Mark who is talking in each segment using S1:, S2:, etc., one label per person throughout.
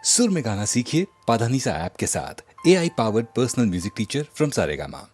S1: सुर में गाना सीखिए पाधानीसा ऐप के साथ। AI powered personal music teacher from Saregama.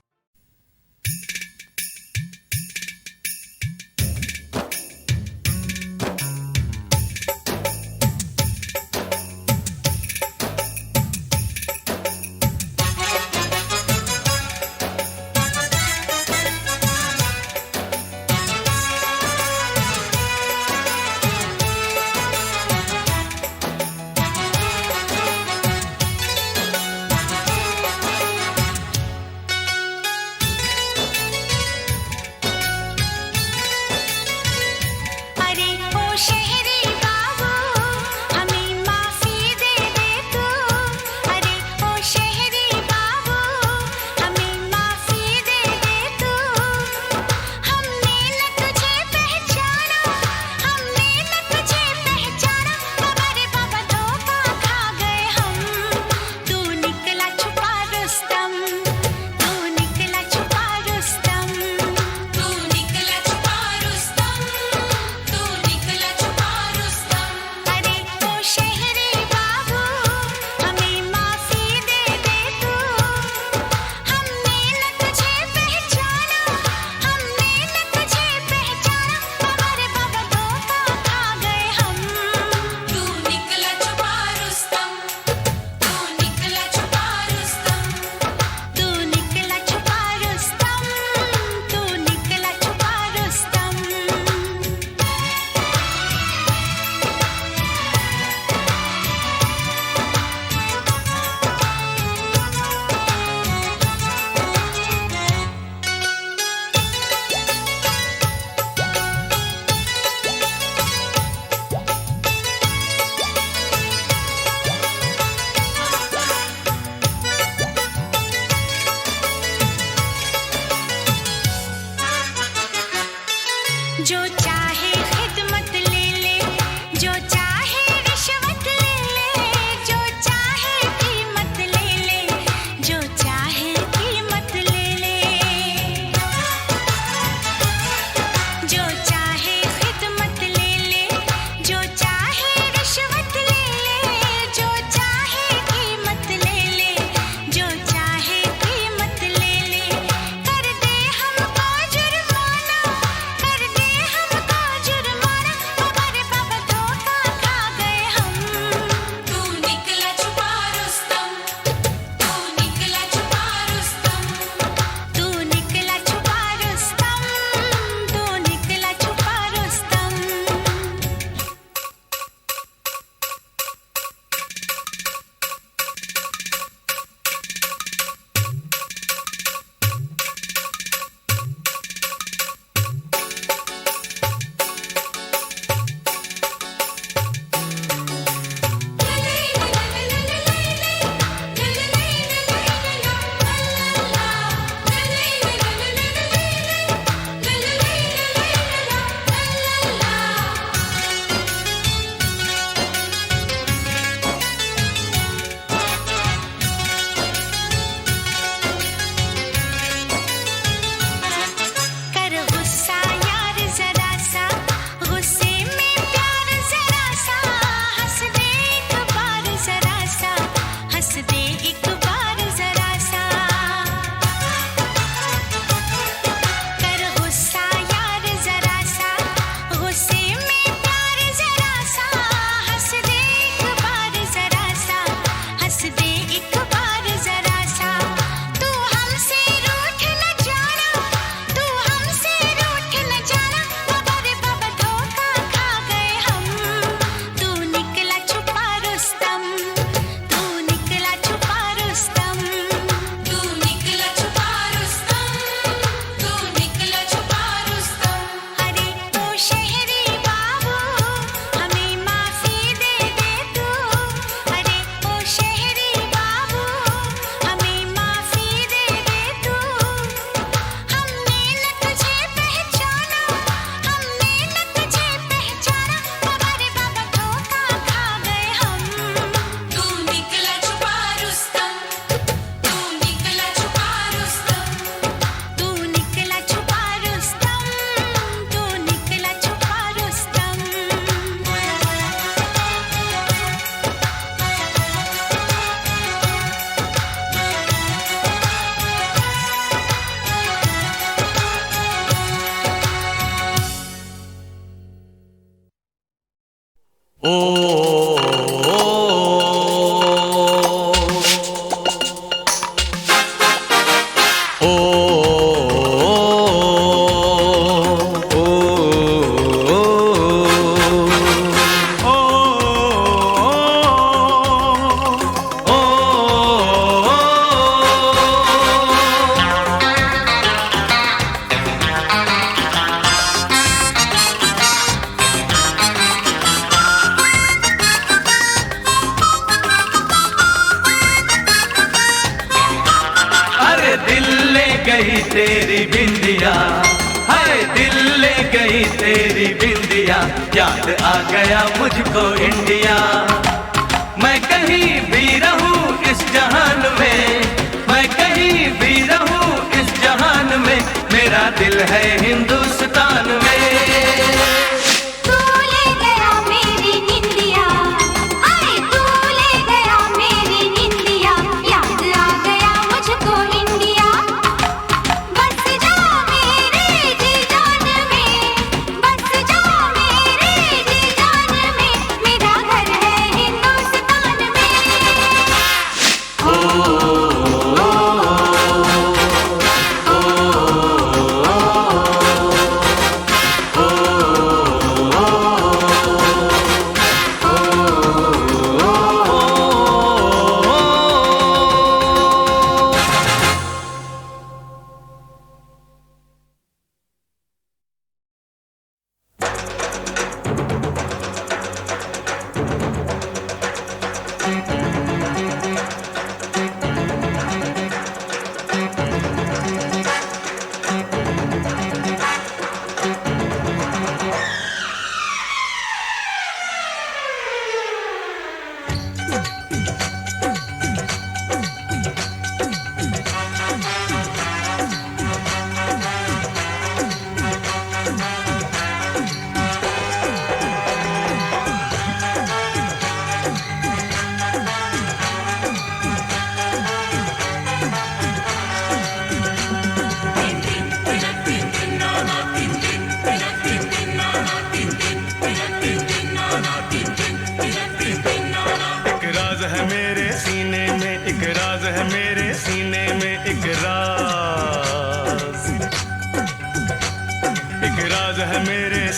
S2: गई तेरी बिंदिया, हाय दिल ले गई तेरी बिंदिया, याद आ गया मुझको इंडिया। मैं कहीं भी रहूं इस जहान में, मैं कहीं भी रहूं इस जहान में, मेरा दिल है हिंदुस्तान में।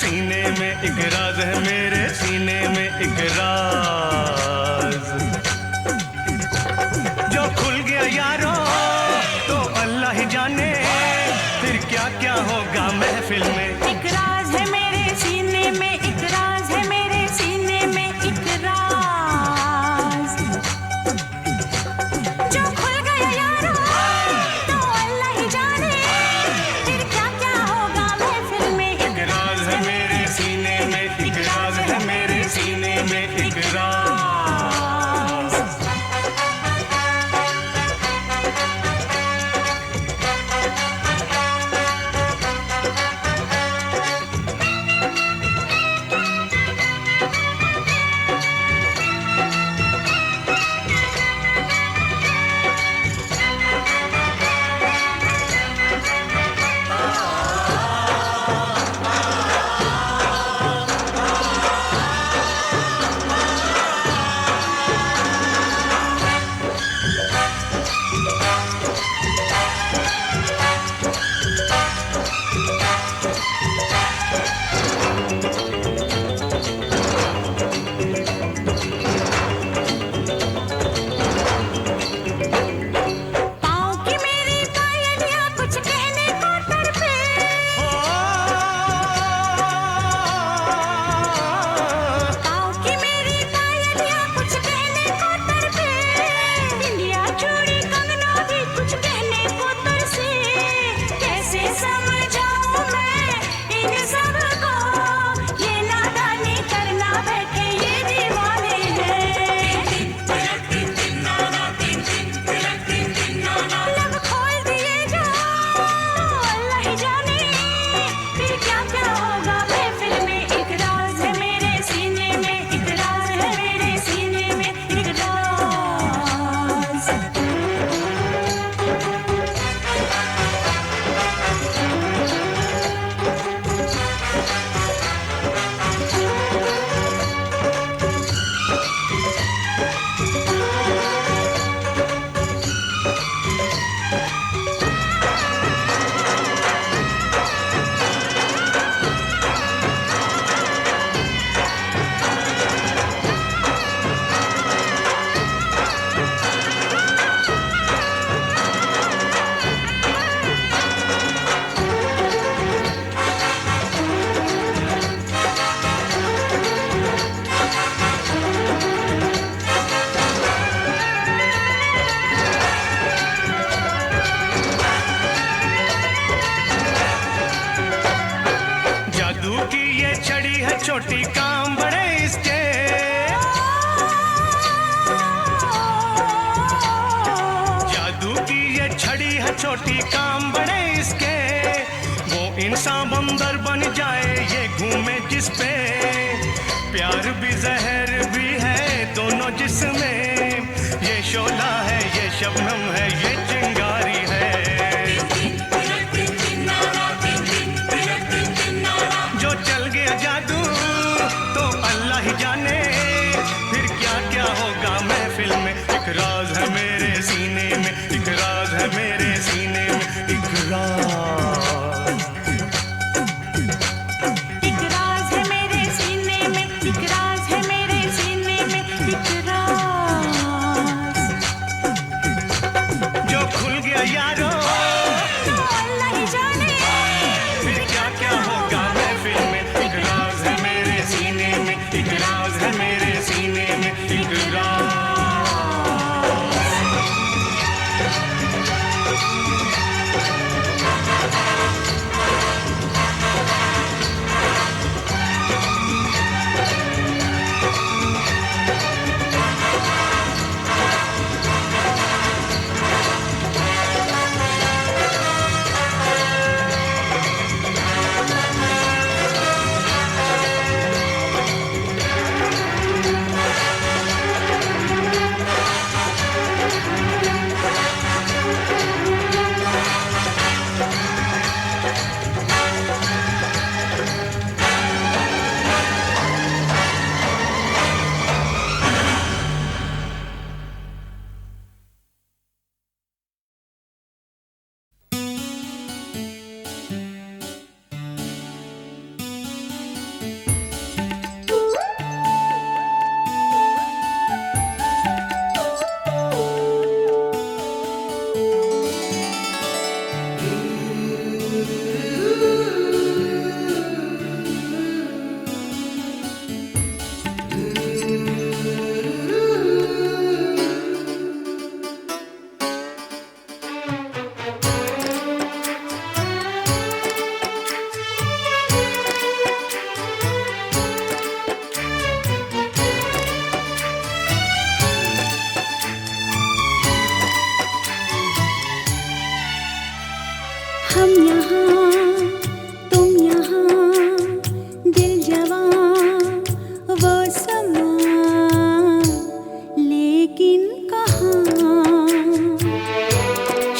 S3: सीने में एक राज है मेरे सीने में एक राज। छोटी काम बड़े इसके, वो इंसान बंदर बन जाए ये घूमे जिस पे। प्यार भी जहर भी है दोनों जिसमें, ये शोला है ये शबनम है ये चिंगारी है। जो चल गया जादू तो अल्लाह ही जाने, फिर क्या क्या होगा महफिल में। एक राज है मेरे सीने में, एक राज है मेरे सीने में, एक राज।
S4: एक राज है मेरे सीने में, एक राज है मेरे सीने में, एक राज।
S3: जो खुल गया यारो
S4: तो अल्लाह ही जाने,
S3: फिर क्या क्या होगा महफिल में। एक राज है मेरे सीने में, एक राज है मेरे सीने में, एक राज।
S4: हम यहाँ तुम यहाँ, दिल जवां वो समा, लेकिन कहाँ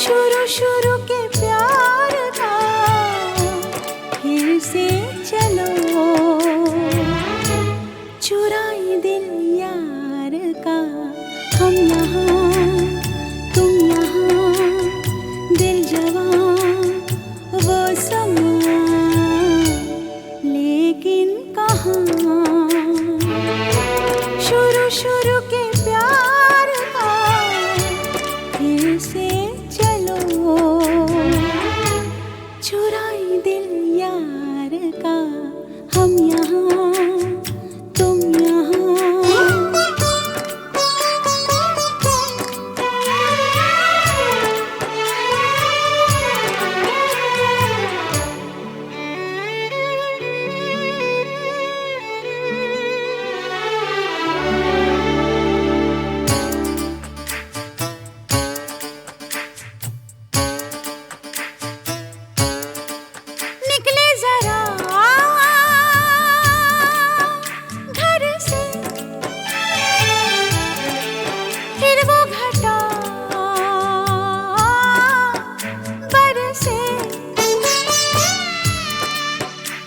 S4: शुरू शुरू के प्यार का फिर से चलो, चुराए दिल यार का। हम यहाँ तुम यहाँ, दिल जवां वो समा, लेकिन कहाँ शुरू शुरू के प्यार का फिर से चलो, चुराए दिल यार का। हम यहाँ तुम यहाँ। निकले जरा घर से, फिर वो घटा बरसे।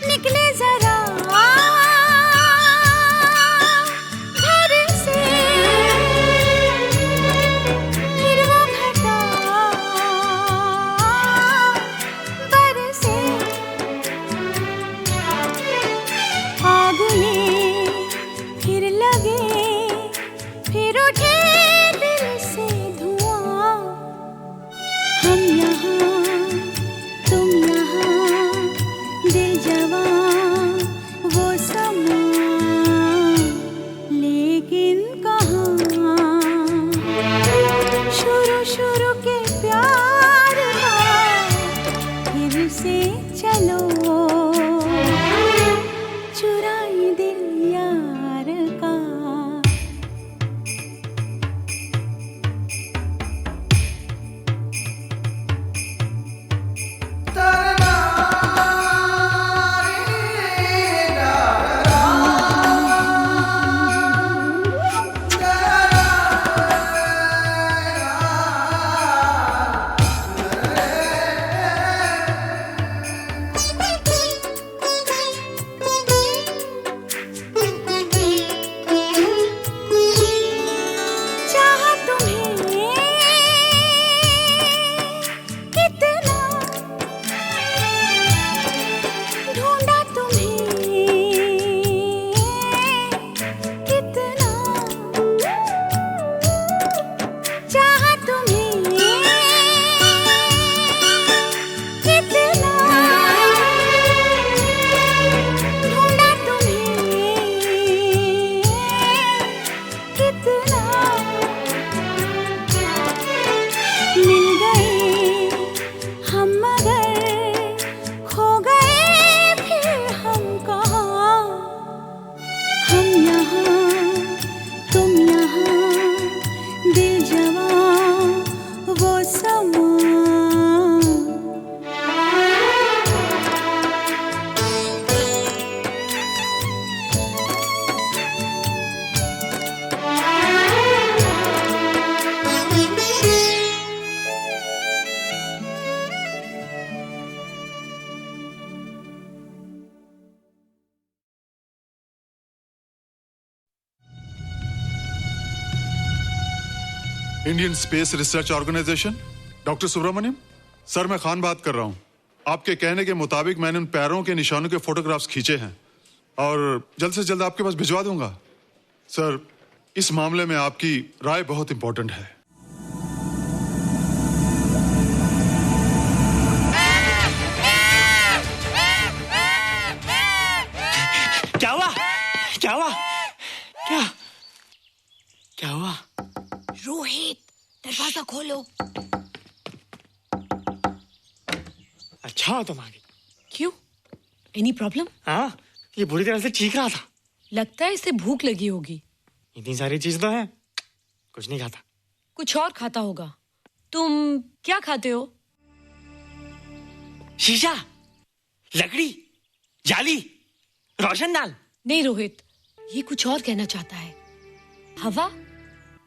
S4: निकले जरा घर से, फिर वो घटा बरसे। आग में फिर लगे, फिर उठे दिल से धुआं। हम यहाँ तुम यहाँ, दिल जवां वो समा, लेकिन कहाँ शुरू शुरू के प्यार का फिर से चलो, चुराए दिल यार का।
S5: Indian space research organisation. Doctor Subramaniam sir, मैं खान बात कर रहा हूँ। आपके कहने के मुताबिक मैंने उन पैरों के निशानों के फोटोग्राफ्स खींचे हैं और जल्द से जल्द आपके पास भिजवा दूंगा। सर, इस मामले में आपकी राय बहुत इंपॉर्टेंट है।
S6: क्या हुआ? क्या हुआ? क्या क्या हुआ?
S7: रोहित, दरवाजा खोलो।
S6: अच्छा हो तुम आ गई।
S7: क्यों? Any problem?
S6: हाँ, ये बुरी तरह से चीख रहा था।
S7: लगता है इसे भूख लगी होगी।
S6: इतनी सारी चीज तो है, कुछ नहीं खाता।
S7: कुछ और खाता होगा। तुम क्या खाते हो?
S6: शीशा, लकड़ी, जाली, रोशनदान।
S7: नहीं रोहित, ये कुछ और कहना चाहता है। हवा,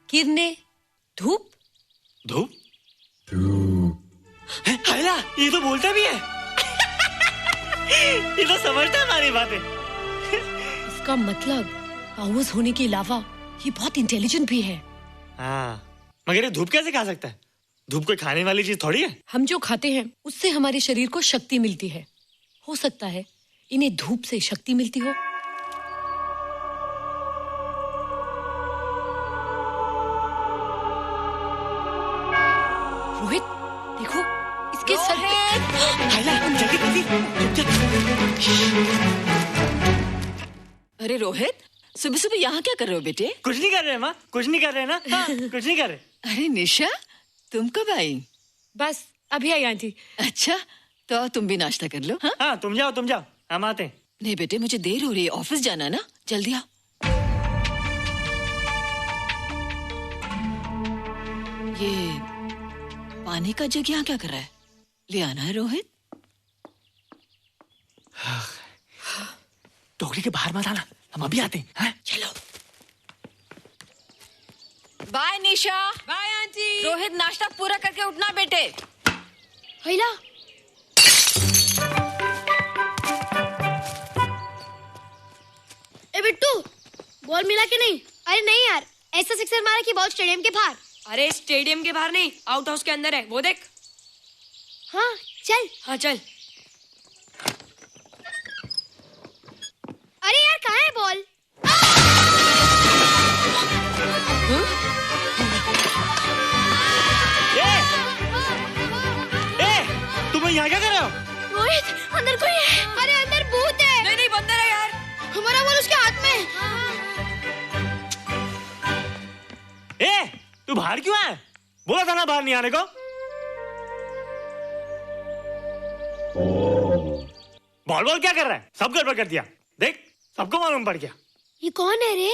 S7: किरणें, धूप।
S6: धूप? हायला, ये तो बोलता भी है। ये तो समझता है हमारी बातें।
S7: इसका मतलब पावर्स होने के अलावा ये बहुत इंटेलिजेंट भी है।
S6: हाँ, मगर ये धूप कैसे खा सकता है? धूप कोई खाने वाली चीज थोड़ी है।
S7: हम जो खाते हैं उससे हमारे शरीर को शक्ति मिलती है। हो सकता है इन्हें धूप से शक्ति मिलती हो। रोहित, देखो इसके सर पे।
S6: हायला, जल्दी जल्दी।
S8: अरे रोहित, सुबह सुबह यहाँ क्या कर रहे हो बेटे?
S6: कुछ नहीं कर रहे माँ, कुछ नहीं कर रहे ना। हाँ, कुछ नहीं कर रहे।
S8: अरे निशा, तुम कब आई?
S7: बस अभी आई आंटी।
S8: अच्छा, तो तुम भी नाश्ता कर लो। हाँ,
S6: हाँ, तुम जाओ, हम आते हैं।
S8: नहीं बेटे, मुझे देर हो रही है, ऑफिस जाना ना, जल्दी आओ। ये पानी का जग यहाँ क्या कर रहा है? ले आना है रोहित।
S6: टोकरी के बाहर मत आना, हम अभी आते हैं। हाँ?
S8: चलो। Bye Nisha.
S7: Bye aunty.
S8: Rohit, नाश्ता पूरा करके उठना बेटे।
S7: हैला,
S9: ए बिट्टू, बॉल मिला कि नहीं? अरे नहीं यार, ऐसा सिक्सर मारा कि बॉल स्टेडियम के बाहर।
S7: अरे स्टेडियम के बाहर नहीं, आउट हाउस के अंदर है, वो देख।
S9: हाँ चल।
S7: हाँ चल।
S9: अरे यार, कहाँ है बॉल?
S6: तुम यहाँ क्या कर रहे हो?
S9: रोहित, अंदर कोई है। अरे अंदर भूत है।
S7: नहीं नहीं, बंदर है यार।
S9: हमारा बॉल उसके हाथ में।
S6: तू बाहर क्यों है? बोला था ना बाहर नहीं आने को। बॉल क्या कर रहा है? सब गड़बड़ कर दिया। देख, सबको मालूम पड़ गया।
S9: ये कौन है रे?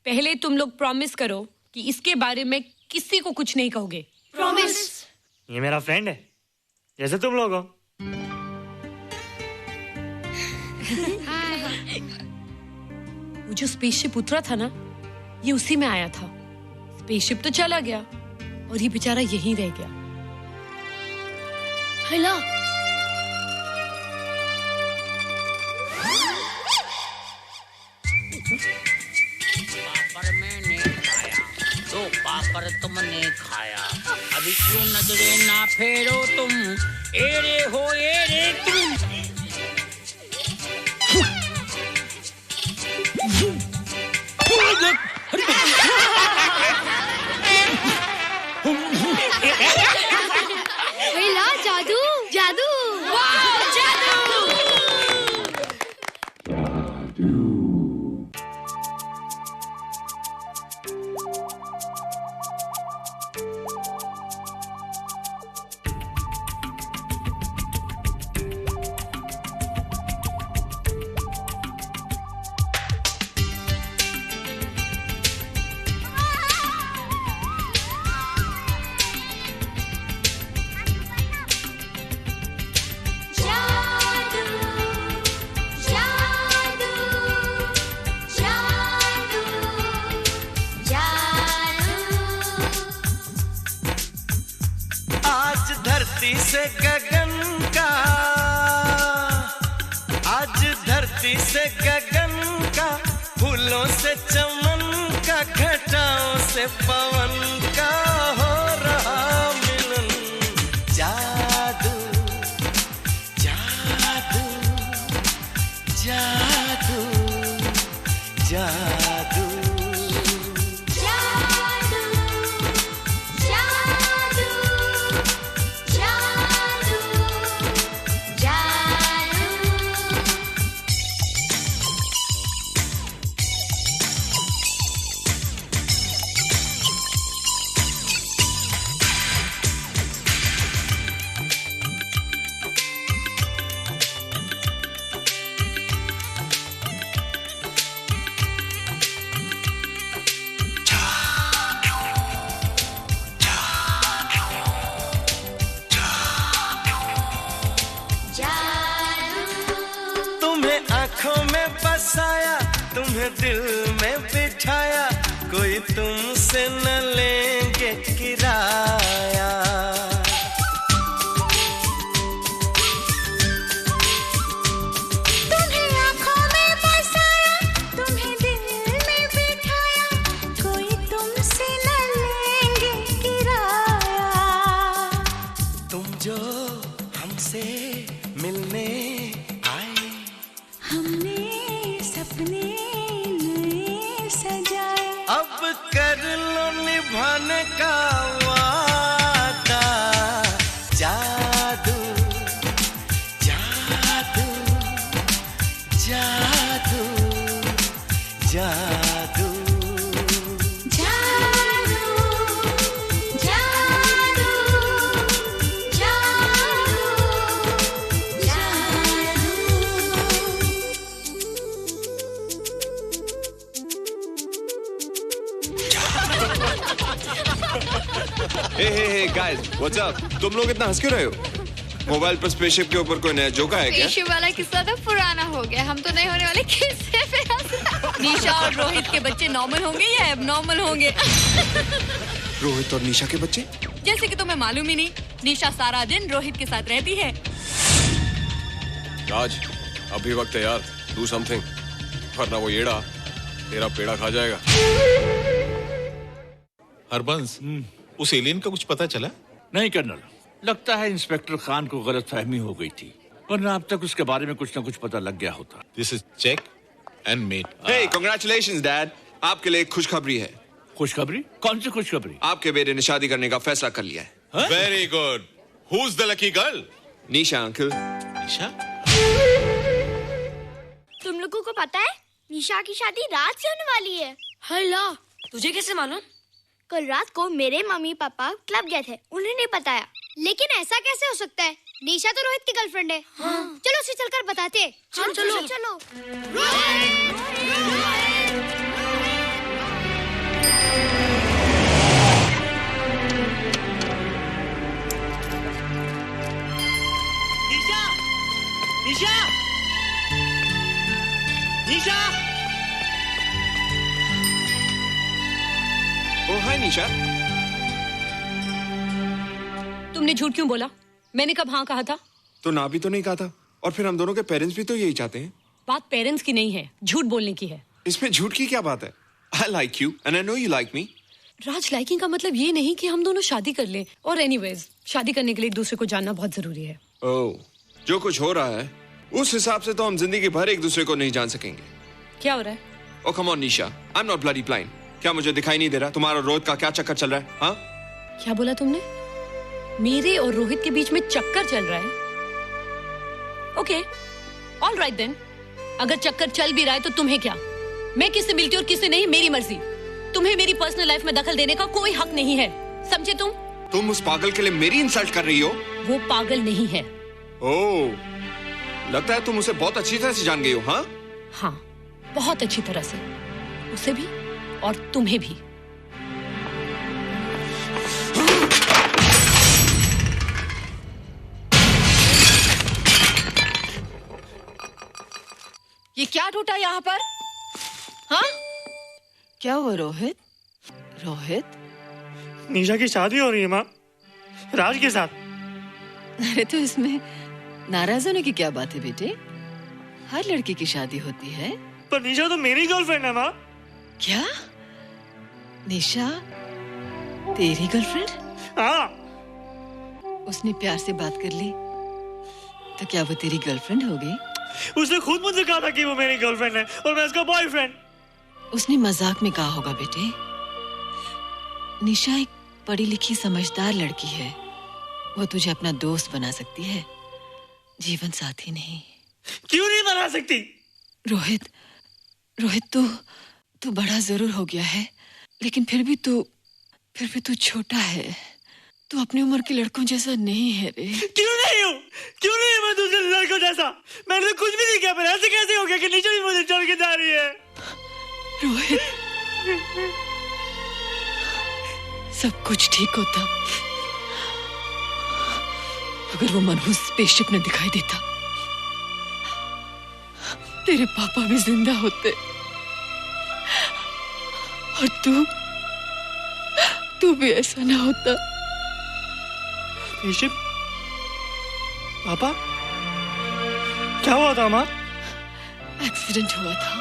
S7: पहले तुम लोग प्रॉमिस करो कि इसके बारे में किसी को कुछ नहीं कहोगे।
S9: प्रॉमिस।
S6: ये मेरा फ्रेंड है, जैसे तुम लोग हो।
S7: वो जो स्पेसशिप उतरा था ना, ये उसी में आया था। स्पेसशिप तो चला गया और ये बेचारा यहीं रह गया।
S9: हैला,
S10: पापड़ मैंने खाया, दो पापड़ तुमने खाया, अभी क्यों नजरे ना फेरो तुम, एरे हो एरे तुम।
S9: हैला, जादू जादू। वाह, जादू।
S2: धरती से गगन का, आज धरती से गगन का, फूलों से चमन का, घटाओं से पवन का हो
S3: तुम्हें दिल में बिठाया, कोई तुमसे न लेंगे किराया।
S4: तुम्हें आँखों में बसाया, तुम्हें दिल में बिठाया, कोई तुमसे न लेंगे किराया।
S3: तुम जो हमसे मिलने आए,
S4: हमने सपने नए सजाए,
S3: अब कर लो निभाने का वादा। जादू जादू जादू जादू
S4: जादू जादू
S11: हे गाइस, व्हाट्स अप? तुम लोग इतना हंस क्यों रहे हो? मोबाइल पर स्पेसशिप के ऊपर कोई नया जोक आया क्या?
S9: स्पेसशिप वाला किस्सा तो पुराना हो गया, हम तो नहीं होने वाले किस्से पे हंस रहे हैं।
S7: निशा और रोहित के बच्चे नॉर्मल होंगे या एबनॉर्मल होंगे?
S11: रोहित और निशा के बच्चे?
S7: जैसे कि तुम्हें मालूम ही नहीं, निशा सारा दिन रोहित के साथ रहती है।
S11: राज, अभी वक्त है यार, डू समथिंग, वरना वो येड़ा तेरा पेड़ा खा जाएगा।
S12: हरबंस, उस एलियन का कुछ पता चला?
S10: नहीं कर्नल, लगता है इंस्पेक्टर खान को गलतफहमी हो गई थी, वरना अब तक उसके बारे में कुछ न कुछ पता लग गया होता।
S12: This is check and mate.
S11: Hey, congratulations dad, आपके लिए एक खुशखबरी है।
S10: खुशखबरी? कौन सी खुशखबरी?
S11: आपके बेटे ने शादी करने का फैसला कर लिया है।
S12: Very good. Who is the lucky girl?
S11: Nisha uncle.
S12: Nisha?
S9: तुम लोगों को पता है निशा की शादी रात से होने वाली है।
S7: हल्ला, तुझे कैसे मालूम?
S9: कल रात को मेरे मम्मी पापा क्लब गए थे, उन्होंने बताया। लेकिन ऐसा कैसे हो सकता है? निशा तो रोहित की गर्लफ्रेंड है। हाँ। चलो उसे चलकर बताते हैं। चलो चलो।
S6: निशा, निशा, निशा।
S11: ओ हाय निशा।
S7: तुमने झूठ क्यों बोला? मैंने कब हाँ कहा था?
S11: तो ना भी तो नहीं कहा था, और फिर हम दोनों के पेरेंट्स भी तो यही चाहते हैं।
S7: बात पेरेंट्स की नहीं है, झूठ बोलने की है।
S11: इसमें झूठ की क्या बात है? I like you and I know you like me.
S7: Raj, liking का मतलब ये नहीं कि हम दोनों शादी कर लें। और एनीवेज, शादी करने के लिए एक दूसरे को जानना बहुत जरूरी है।
S11: ओह, जो कुछ हो रहा है उस हिसाब से तो हम जिंदगी भर एक दूसरे को नहीं जान सकेंगे।
S7: क्या हो रहा है?
S11: Oh come on Nisha, I'm not bloody blind. क्या मुझे दिखाई नहीं दे रहा तुम्हारा रोहित का क्या चक्कर चल रहा है? हाँ?
S7: क्या बोला तुमने? मेरे और रोहित के बीच में चक्कर चल रहा है? Okay, all right then. अगर चक्कर चल भी रहा है तो तुम्हें क्या? मैं किससे मिलती हूँ और किससे नहीं, मेरी मर्जी। तुम्हें मेरी पर्सनल लाइफ में दखल देने का कोई हक नहीं है, समझे तुम?
S11: तुम उस पागल के लिए मेरी इंसल्ट कर रही हो?
S7: वो पागल नहीं है।
S11: ओह, लगता है तुम उसे बहुत अच्छी तरह से जान गई हो। हाँ?
S7: हाँ, बहुत अच्छी तरह से, उसे भी और तुम्हें भी।
S8: ये क्या टूटा यहाँ पर? हाँ? क्या हुआ रोहित? रोहित?
S6: निशा की शादी हो रही है माँ, राज के साथ।
S8: अरे तो इसमें नाराज होने की क्या बात है बेटे? हर लड़की की शादी होती है।
S6: पर निशा तो मेरी गर्लफ्रेंड है माँ।
S8: क्या? निशा तेरी गर्लफ्रेंड?
S6: हाँ।
S8: उसने प्यार से बात कर ली तो क्या वो तेरी गर्लफ्रेंड हो गई?
S6: उसने खुद मुझसे कहा था कि वो मेरी गर्लफ्रेंड है और मैं उसका बॉयफ्रेंड।
S8: उसने मजाक में कहा होगा बेटे। निशा एक पढ़ी लिखी समझदार लड़की है, वो तुझे अपना दोस्त बना सकती है, जीवन साथी नहीं।
S6: क्यों नहीं बना सकती?
S8: रोहित, रोहित तू बड़ा जरूर हो गया है, लेकिन फिर भी तू छोटा है। तू अपनी उम्र के लड़कों जैसा नहीं है रे।
S6: क्यों नहीं हूँ? क्यों नहीं मैं दूसरे लड़कों जैसा? मैंने तो कुछ भी नहीं किया, पर ऐसे कैसे हो गया कि निशा भी मुझे छोड़ के जा रही है?
S8: रोहित, सब कुछ ठीक होता अगर वो मनहूस स्पेसशिप न दिखाई देता। तेरे पापा भी जिंदा होते और तू भी ऐसा ना होता।
S6: ऋषभ, पापा क्या हुआ था माँ?
S8: एक्सीडेंट हुआ था,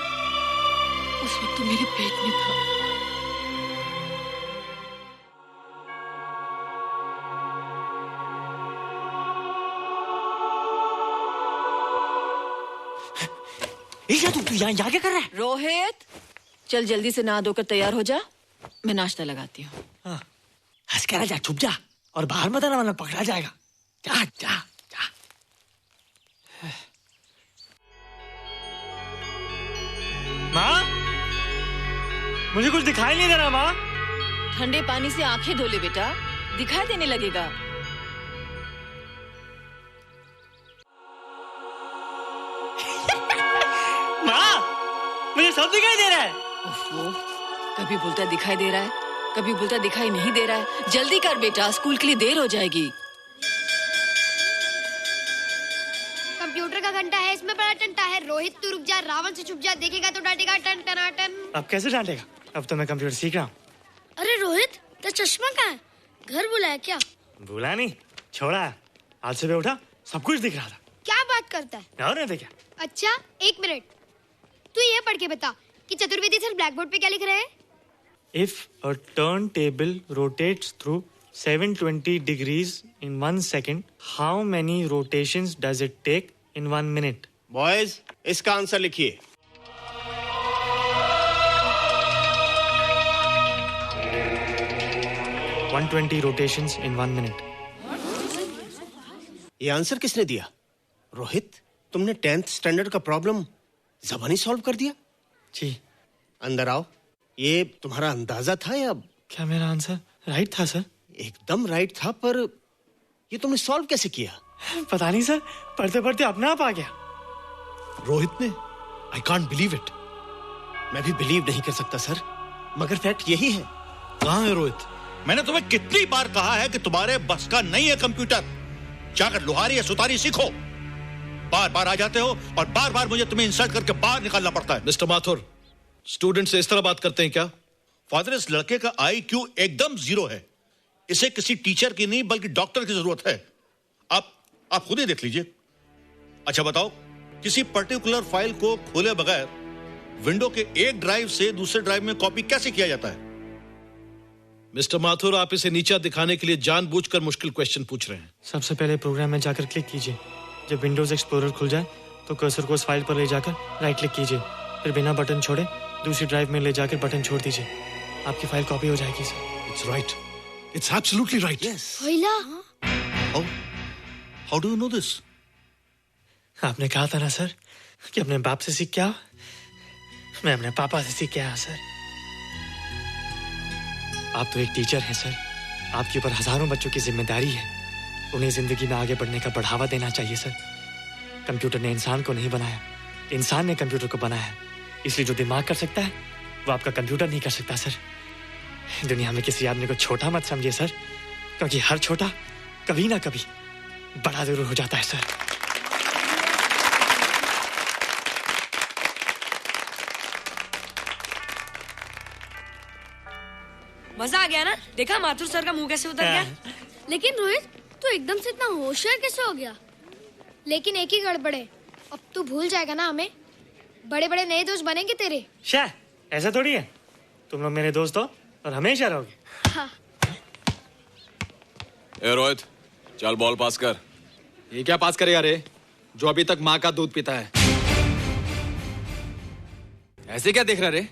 S8: उस वक्त तू मेरे पेट में था।
S6: तू यहाँ क्या कर रहा है?
S8: रोहित, चल जल्दी से नहा धोकर तैयार हो जा, मैं नाश्ता लगाती हूँ।
S6: हंस कर जा, छुप जा और बाहर मत आना वरना पकड़ा जाएगा। जा जा जा। माँ, मुझे कुछ दिखाई नहीं दे रहा माँ।
S8: ठंडे पानी से आंखें धो ले बेटा, दिखाई देने लगेगा।
S6: मुझे सब दिखाई दे रहा है।
S8: कभी बोलता दिखाई दे रहा है, कभी बोलता दिखाई नहीं दे रहा है। जल्दी कर बेटा, स्कूल के लिए देर हो जाएगी।
S9: कंप्यूटर का घंटा है, इसमें बड़ा टंटा है। रोहित तू रुक जा, रावण से छुप जा, देखेगा तो डांटेगा टन टनाटन।
S6: अब कैसे डांटेगा? अब तो मैं कंप्यूटर सीख रहा हूँ।
S9: अरे रोहित, तेरा चश्मा कहाँ है? घर बुलाया क्या?
S6: भूला नहीं, छोड़ा। आज सुबह उठा, सब कुछ दिख रहा था।
S9: क्या बात करता है?
S6: और नहीं तो क्या?
S9: अच्छा, एक मिनट, तू ये पढ़ के बता कि चतुर्वेदी सर ब्लैक बोर्ड पे क्या लिख रहे हैं?
S6: If a turntable rotates through 720 degrees in 1 second, how many rotations does it take in 1 minute?
S13: Boys, इसका आंसर लिखिए।
S6: What? 120 rotations in 1 minute.
S13: ये आंसर किसने दिया? रोहित, तुमने 10th स्टैंडर्ड का प्रॉब्लम ज़बानी सॉल्व कर दिया?
S6: जी।
S13: अंदर आओ। ये तुम्हारा अंदाजा था या?
S6: क्या मेरा आंसर राइट था सर?
S13: एकदम राइट था, पर ये तुमने सॉल्व कैसे किया?
S6: पता नहीं सर, पढ़ते पढ़ते अपने आप आ गया।
S13: रोहित ने? I can't believe it. मैं भी बिलीव नहीं कर सकता सर, मगर फैक्ट यही है।
S14: कहाँ है रोहित? मैंने तुम्हें कितनी बार कहा है कि तुम्हारे बस का नहीं है कंप्यूटर। जाकर लोहारी या सुतारी सीखो। बार बार आ जाते हो और बार बार मुझे तुम्हें इंसल्ट करके बाहर निकालना पड़ता है।
S12: मिस्टर माथुर, स्टूडेंट से इस तरह बात करते हैं क्या?
S14: फादर, इस लड़के का IQ एकदम 0 है। इसे किसी टीचर की नहीं बल्कि डॉक्टर की जरूरत है। आप खुद ही देख लीजिए। अच्छा बताओ, किसी पर्टिकुलर फाइल को खोले बगैर विंडो के एक ड्राइव से दूसरे ड्राइव में कॉपी कैसे किया जाता है?
S12: मिस्टर माथुर, आप इसे नीचा दिखाने के लिए जानबूझकर मुश्किल क्वेश्चन पूछ रहे हैं।
S6: सबसे पहले प्रोग्राम में जाकर क्लिक कीजिए। जब विंडोज एक्सप्लोरर खुल जाए तो कर्सर को उस फाइल पर ले जाकर राइट क्लिक कीजिए, फिर बिना बटन छोड़े दूसरी ड्राइव में ले जाकर बटन छोड़ दीजिए। आपकी फाइल कॉपी हो जाएगी sir.
S14: It's right, it's absolutely right. How do you know this?
S6: आपने कहा था ना सर कि अपने बाप से सीख के आओ। मैं अपने पापा से सीख के आया सर। आप तो एक टीचर हैं सर, आपके ऊपर हजारों बच्चों की जिम्मेदारी है। उन्हें जिंदगी में आगे बढ़ने का बढ़ावा देना चाहिए सर। कंप्यूटर ने इंसान को नहीं बनाया, इंसान ने कंप्यूटर को बनाया है। इसलिए जो दिमाग कर सकता है वो आपका कंप्यूटर नहीं कर सकता सर। दुनिया में किसी आदमी को छोटा मत समझिए सर, क्योंकि हर छोटा कभी ना कभी बड़ा जरूर हो जाता है सर।
S15: मजा आ गया ना? देखा माथुर सर का मुंह कैसे उतर गया?
S9: लेकिन रोहित, तू एकदम से इतना होशियार कैसे हो गया? लेकिन एक ही गड़बड़ है, अब तू भूल जाएगा ना हमें। बड़े बड़े नए दोस्त बनेंगे तेरे।
S6: शाह, ऐसा थोड़ी है। तुम लोग मेरे दोस्त हो और हमेशा रहोगे।
S9: हाँ।
S11: ए रोहित, चल बॉल पास कर।
S16: ये क्या पास करेगा रे, जो अभी तक माँ का दूध पीता है? ऐसे क्या देख रहा रे?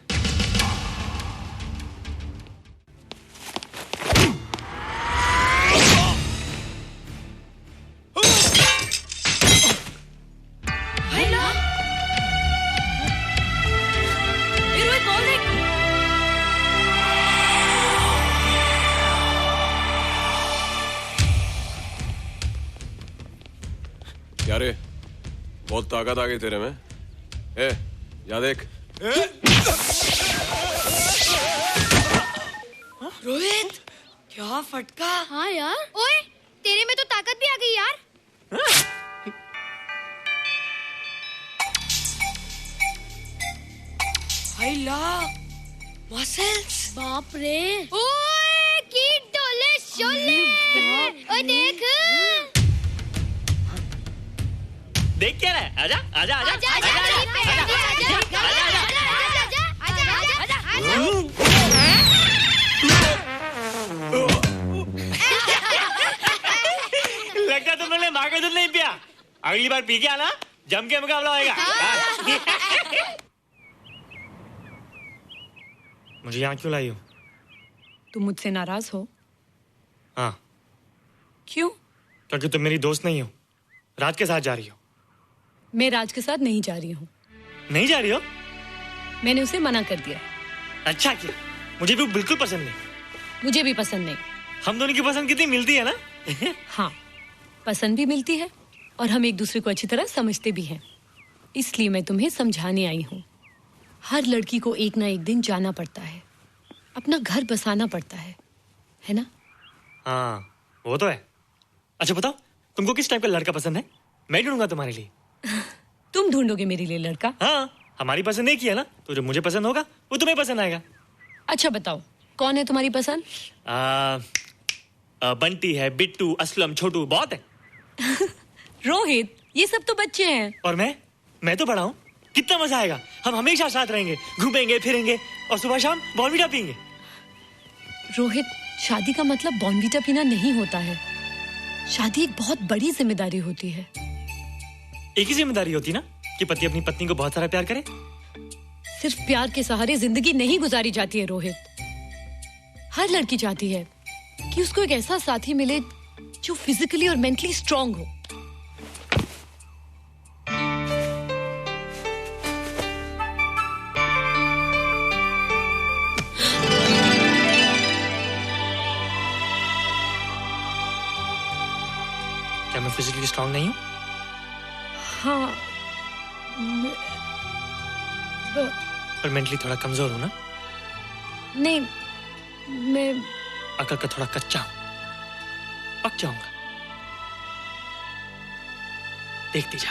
S11: क्या रे, बहुत ताकत आ गई तेरे में। ए, जा देख।
S15: रोहित, क्या फटका।
S9: हाँ यार। ओए, तेरे में तो ताकत भी आ गई यार।
S15: हाय ला, मसल्स।
S9: बाप रे। ओए कीट डोले शोले। ओए देख।
S6: देख क्या रहा है? आजा आजा आजा आजा आजा लगता तुम लोगों ने माँ का दूध नहीं पिया। अगली बार पी के आना, जम के मुकाबला होएगा। मुझे यहाँ क्यों लाई हो?
S8: तुम मुझसे नाराज हो?
S6: हाँ।
S8: क्यों?
S6: क्योंकि तुम मेरी दोस्त नहीं हो, राज के साथ जा रही हो।
S8: मैं राज के साथ नहीं जा रही हूँ।
S6: नहीं जा रही हो?
S8: मैंने उसे मना कर दिया।
S6: अच्छा किया, मुझे भी बिल्कुल पसंद नहीं।
S8: मुझे भी पसंद नहीं।
S6: हम दोनों की पसंद कितनी मिलती है ना?
S8: हाँ, पसंद भी मिलती है और हम एक दूसरे को अच्छी तरह समझते भी हैं। इसलिए मैं तुम्हें समझाने आई हूँ। हर लड़की को एक ना एक दिन जाना पड़ता है, अपना घर बसाना पड़ता है ना?
S6: हाँ, वो तो है। अच्छा बताओ, तुमको किस टाइप का लड़का पसंद है? मैं ढूंढूंगा तुम्हारे लिए।
S8: तुम ढूंढोगे मेरे लिए लड़का?
S6: हाँ, हमारी पसंद एक ही है ना, तो जो मुझे पसंद होगा वो तुम्हें पसंद आएगा।
S8: अच्छा बताओ, कौन है तुम्हारी पसंद?
S6: बंटी है, बिट्टू, असलम, छोटू, बहुत है।
S8: रोहित, ये सब तो बच्चे हैं।
S6: और मैं तो बड़ा हूँ। कितना मजा आएगा, हम हमेशा साथ रहेंगे, घूमेंगे फिरेंगे और सुबह शाम बॉर्नवीटा पीएंगे।
S8: रोहित, शादी का मतलब बॉर्नवीटा पीना नहीं होता है। शादी एक बहुत बड़ी जिम्मेदारी होती है।
S6: एक ही जिम्मेदारी होती ना कि पति अपनी पत्नी को बहुत सारा प्यार करे।
S8: सिर्फ प्यार के सहारे जिंदगी नहीं गुजारी जाती है रोहित। हर लड़की चाहती है कि उसको एक ऐसा साथी मिले जो फिजिकली और मेंटली स्ट्रांग हो।
S6: क्या मैं फिजिकली स्ट्रांग नहीं हूँ?
S8: हाँ,
S6: पर मेंटली थोड़ा कमजोर हूँ ना?
S8: नहीं, मैं
S6: अकल का थोड़ा कच्चा हूँ, पक जाऊंगा। देखती जा।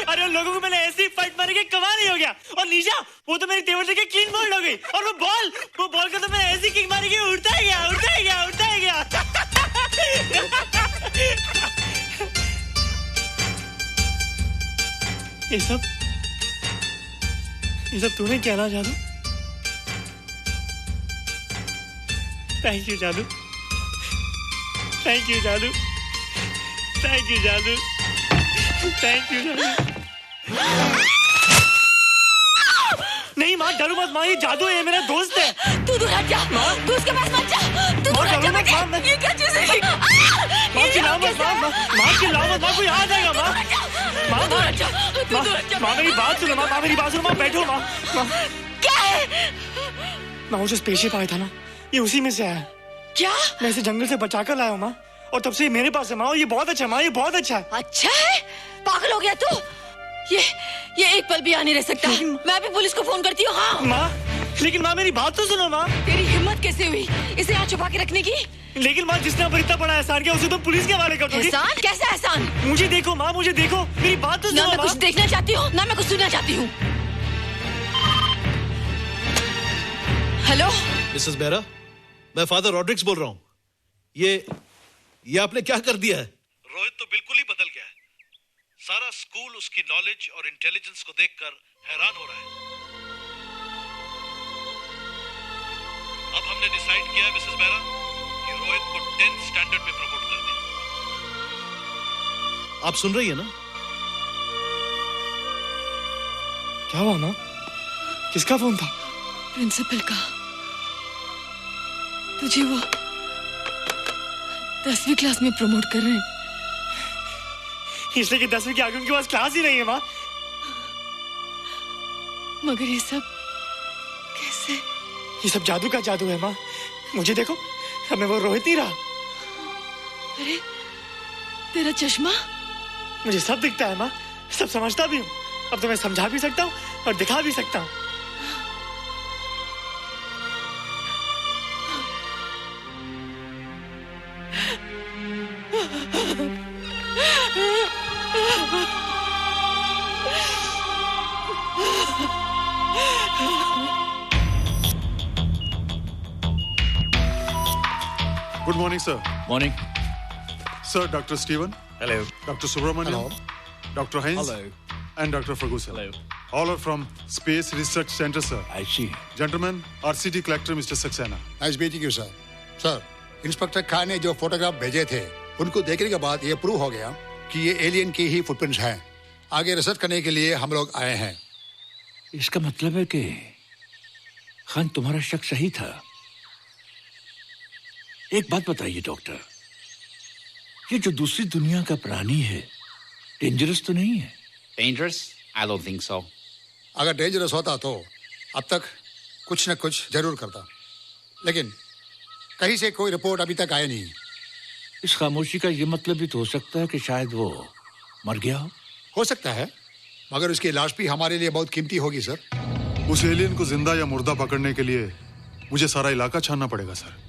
S6: अरे लोगों को मैंने ऐसी फाइट मारी कि कमाल ही हो गया। और निशा, वो तो मेरी टेबल से क्लीन बोल्ड हो गई। और वो बॉल को तो मैंने ऐसी किक मारी कि उड़ता ही गया, उड़ता ही गया, उड़ता ही गया। ये सब तूने क्या ना जादू? थैंक यू जादू, थैंक यू जादू, थैंक यू जादू, थैंक यू जादू। नहीं माँ, डरो मत माँ, ये जादू है, ये मेरा दोस्त है।
S8: तू दूर हट जा, तू उसके पास मत जा, तू दूर हट जा बेटे। ये क्या चीज़ है?
S6: माँ चिल्लाओ मत, माँ चिल्लाओ मत, माँ कोई आ जाएगा। माँ
S8: दूर हट जा, तू दूर हट जा।
S6: माँ मेरी बात सुनो, माँ मेरी बात सुनो, माँ बैठो। माँ
S8: क्या है?
S6: माँ वो जो स्पेसशिप आया था ना, ये उसी में से आया।
S8: क्या?
S6: मैं इसे जंगल से बचा कर लाया हूँ माँ, और तब से ये मेरे पास है माँ। और ये बहुत अच्छा है माँ, ये बहुत अच्छा है।
S8: अच्छा है? पागल हो गया तू? ये एक पल भी यहाँ नहीं रह सकता। मैं अभी पुलिस को फोन करती हूँ। हाँ
S6: माँ, लेकिन माँ मेरी बात तो सुनो माँ।
S8: तेरी हिम्मत कैसे हुई इसे यहाँ छुपा के रखने की?
S6: लेकिन माँ, जिसने पर इतना बड़ा एहसान किया उसे तो पुलिस के हवाले कर दोगी।
S8: एहसान? कैसा एहसान?
S6: मुझे देखो माँ, मुझे देखो, मेरी बात तो सुनो।
S8: ना मैं कुछ देखना चाहती हूँ, ना मैं कुछ सुनना चाहती हूँ। हेलो
S12: मिसेस बेरा, मैं फादर रॉड्रिक्स बोल रहा हूँ। ये आपने क्या कर दिया है? रोहित तो बिल्कुल ही बदल गया है। सारा स्कूल उसकी नॉलेज और इंटेलिजेंस को देखकर हैरान हो रहा है। अब हमने डिसाइड किया है मिसेस बेरा कि रोहित को 10th स्टैंडर्ड में प्रमोट कर दें। आप सुन रही है ना?
S6: क्या हुआ माँ? किसका फोन था?
S8: प्रिंसिपल का। तुझे वो 10वीं क्लास में प्रमोट कर रहे हैं।
S6: इसलिए कि 10वीं के आगे उनके पास क्लास ही नहीं है माँ।
S8: मगर ये सब कैसे?
S6: ये सब जादू का जादू है माँ। मुझे देखो, अब मैं वो रोहित नहीं रहा।
S8: अरे तेरा चश्मा?
S6: मुझे सब दिखता है माँ, सब समझता भी हूँ। अब तो मैं समझा भी सकता हूँ और दिखा भी सकता हूँ।
S5: Good morning, sir.
S17: Morning.
S5: Sir, Dr. Steven.
S17: Hello.
S5: Dr. Subramaniam. Dr. Heinz.
S17: Hello.
S5: And Dr. Ferguson.
S17: Hello.
S5: All are from Space Research Center, sir.
S17: I see.
S5: Gentlemen, RCT collector, Mr. Saxena.
S18: Nice meeting you sir. Sir, inspector Khan ने जो photograph भेजे थे उनको देखने के बाद ये prove हो गया कि ये एलियन की ही फुटप्रिंट्स हैं। आगे रिसर्च करने के लिए हम लोग आए हैं।
S17: इसका मतलब है कि खान तुम्हारा शक सही था। एक बात बताइए डॉक्टर, ये जो दूसरी दुनिया का प्राणी है डेंजरस तो नहीं है?
S10: Dangerous? I don't think so.
S18: अगर डेंजरस होता तो अब तक कुछ न कुछ जरूर करता, लेकिन कहीं से कोई रिपोर्ट अभी तक आई नहीं।
S17: इस खामोशी का ये मतलब भी तो हो सकता है कि शायद वो मर गया
S18: हो सकता है, मगर उसकी लाश भी हमारे लिए बहुत कीमती होगी सर।
S5: उस एलियन को जिंदा या मुर्दा पकड़ने के लिए मुझे सारा इलाका छानना पड़ेगा सर।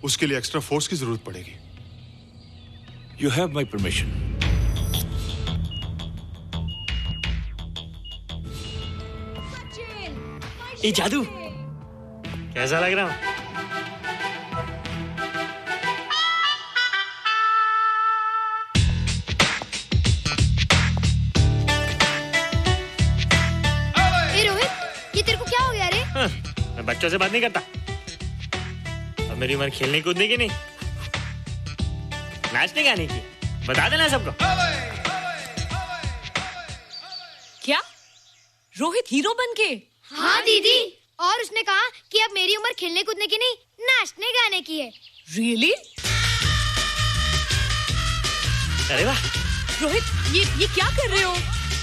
S5: उसके लिए एक्स्ट्रा फोर्स की जरूरत पड़ेगी।
S17: You have my permission.
S6: ये जादू कैसा लग रहा हूँ?
S9: ए रोहित, ये तेरे को क्या हो गया रे?
S6: मैं बच्चों से बात नहीं करता। अब मेरी उम्र खेलने कूदने की नहीं, नाचने गाने की। बता देना सबको।
S8: क्या रोहित हीरो बन के?
S9: हाँ दीदी, और उसने कहा कि अब मेरी उम्र खेलने कूदने की नहीं, नाचने गाने की है।
S8: रियली?
S6: अरे वाह
S8: रोहित, ये क्या कर रहे हो?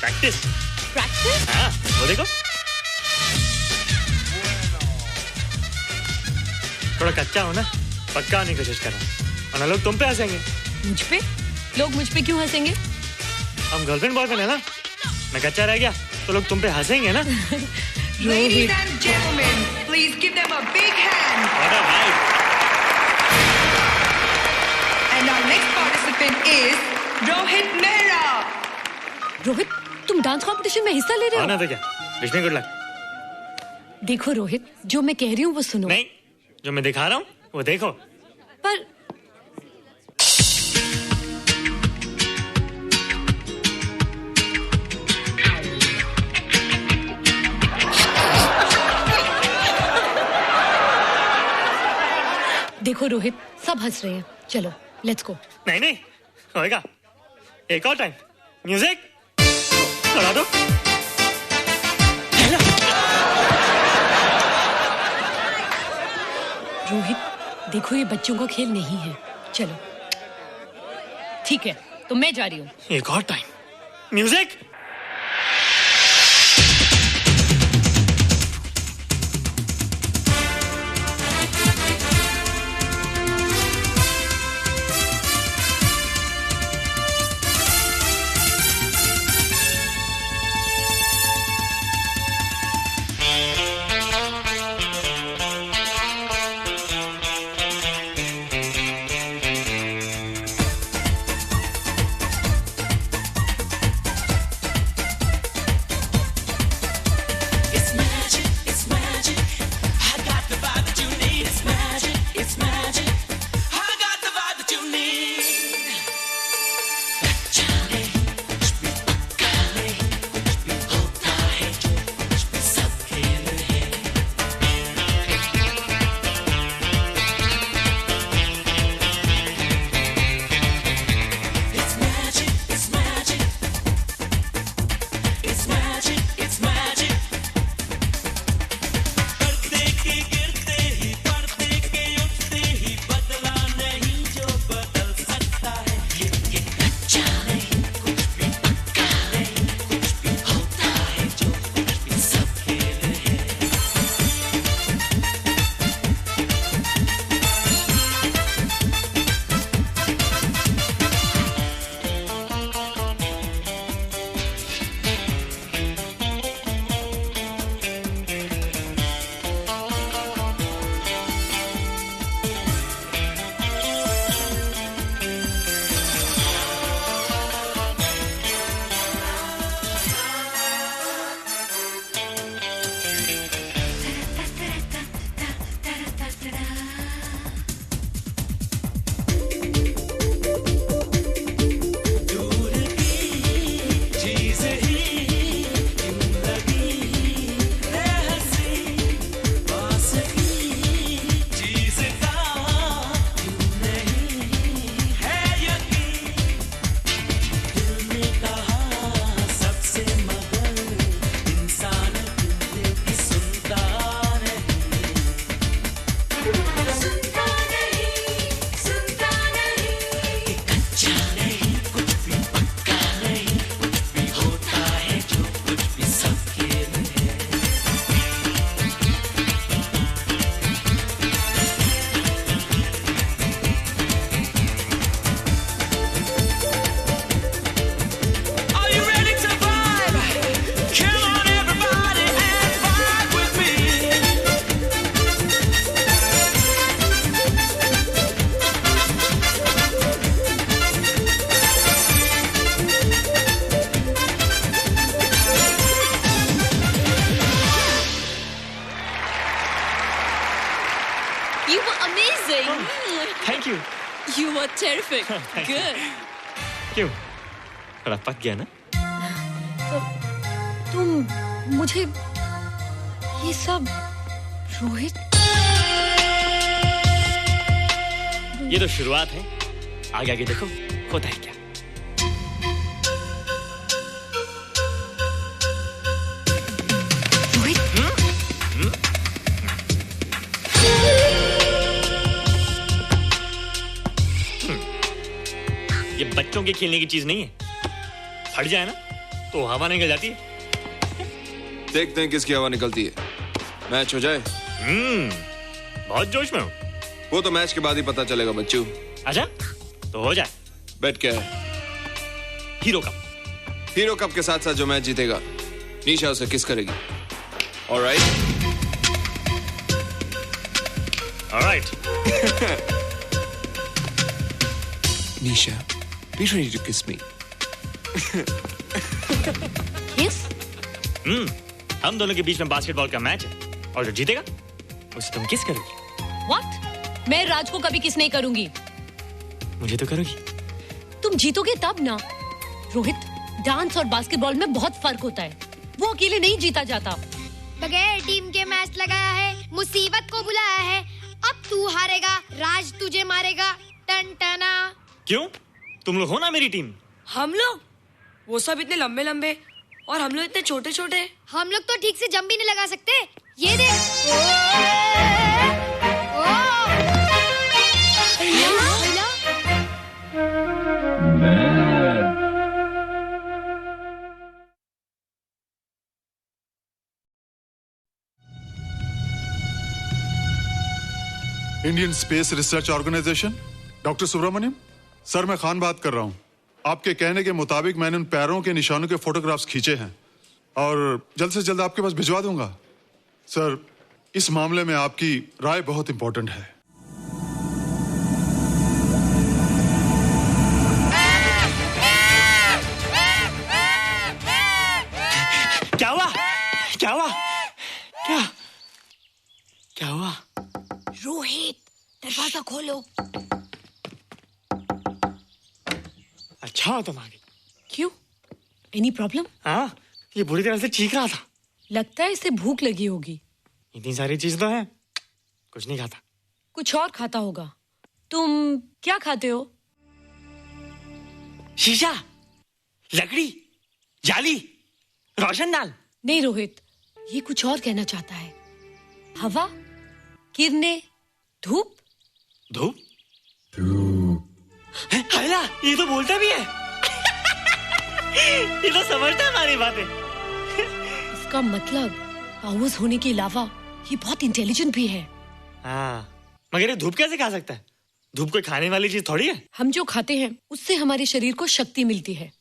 S6: प्रैक्टिस।
S8: प्रैक्टिस?
S6: हाँ, वो देखो। थोड़ा कच्चा हो ना, पक्का होने की कोशिश कर रहा हूँ, वरना लोग तुम पे हंसेंगे।
S8: मुझ पे? लोग मुझ पे क्यों हंसेंगे?
S6: हम गर्लफ्रेंड बॉयफ्रेंड है ना, मैं कच्चा रह गया तो लोग तुम पे हंसेंगे ना।
S19: Ladies and gentlemen, please give them a big hand.
S6: What a vibe.
S19: And our next participant is Rohit Mehra.
S8: Rohit, तुम डांस कंपटीशन में हिस्सा ले रहे हो?
S6: ना तो क्या, विश मी गुड लक।
S8: देखो रोहित, जो मैं कह रही हूँ वो सुनो।
S6: नहीं, जो मैं दिखा रहा हूँ वो देखो।
S8: पर देखो रोहित, सब हंस रहे हैं। चलो लेट्स गो।
S6: नहीं नहीं होएगा, एक और टाइम। म्यूजिक चला दो।
S8: रोहित देखो, ये बच्चों का खेल नहीं है। चलो ठीक है, तो मैं जा रही हूँ।
S6: एक और time. Music.
S7: You were amazing.
S6: Thank you.
S7: You were terrific. Good.
S6: क्यों? थोड़ा पक गया ना?
S8: तुम मुझे ये सब रोहित,
S6: ये तो शुरुआत है, आगे आगे देखो होता है क्या। ये बच्चों के खेलने की चीज नहीं है, फट जाए ना तो हवा निकल जाती है।
S11: देखते हैं किसकी हवा निकलती है। मैच हो जाए।
S6: बहुत जोश में हूँ।
S11: वो तो मैच के बाद ही पता चलेगा बच्चू।
S6: अच्छा तो हो जाए।
S11: बेट क्या है?
S6: Hero cup.
S11: हीरो कप के साथ साथ जो मैच जीतेगा निशा उसे किस करेगी। Alright.
S6: Alright.
S11: Nisha, be ready to kiss me.
S8: Yes?
S6: हम दोनों के बीच में बास्केटबॉल का मैच है और जो जीतेगा उसे तुम किस करोगी।
S8: What? मैं राज को कभी किस नहीं करूंगी।
S6: मुझे तो करोगी।
S8: तुम जीतोगे तब ना। रोहित, डांस और बास्केटबॉल में बहुत फर्क होता है, वो अकेले नहीं जीता जाता।
S9: बगैर टीम के मैच लगाया है, मुसीबत को बुलाया है। अब तू हारेगा, राज तुझे मारेगा। टन टना।
S6: क्यों? तुम लोग हो ना मेरी टीम।
S15: हम लोग? वो सब इतने लंबे लंबे और हम लोग इतने छोटे छोटे।
S9: हम लोग तो ठीक से जंप भी नहीं लगा सकते। ये देख।
S5: Indian space research organisation, doctor Subramaniam. Sir, मैं खान बात कर रहा हूं। आपके कहने के मुताबिक मैंने उन पैरों के निशानों के फोटोग्राफ्स खींचे हैं और जल्द से जल्द आपके पास भिजवा दूंगा। सर, इस मामले में आपकी राय बहुत इंपॉर्टेंट है।
S6: क्या हुआ? क्या हुआ? क्या क्या हुआ?
S15: रोहित, दरवाजा खोलो।
S6: अच्छा तुम आ गई।
S8: क्यों? Any problem?
S6: हाँ, ये बुरी तरह से चीख रहा था।
S8: लगता है इसे भूख लगी होगी।
S6: इतनी सारी चीज तो है, कुछ नहीं खाता।
S8: कुछ और खाता होगा। तुम क्या खाते हो?
S6: शीशा, लकड़ी, जाली, रोशनदान।
S8: नहीं रोहित, ये कुछ और कहना चाहता है। हवा, किरणें, धूप।
S6: धूप? हैला, ये तो बोलता भी है। ये तो समझता है हमारी बातें।
S8: इसका मतलब पावर्स होने के अलावा ये बहुत इंटेलिजेंट भी है।
S6: हाँ, मगर ये धूप कैसे खा सकता है? धूप कोई खाने वाली चीज थोड़ी है।
S8: हम जो खाते हैं उससे हमारे शरीर को शक्ति मिलती है।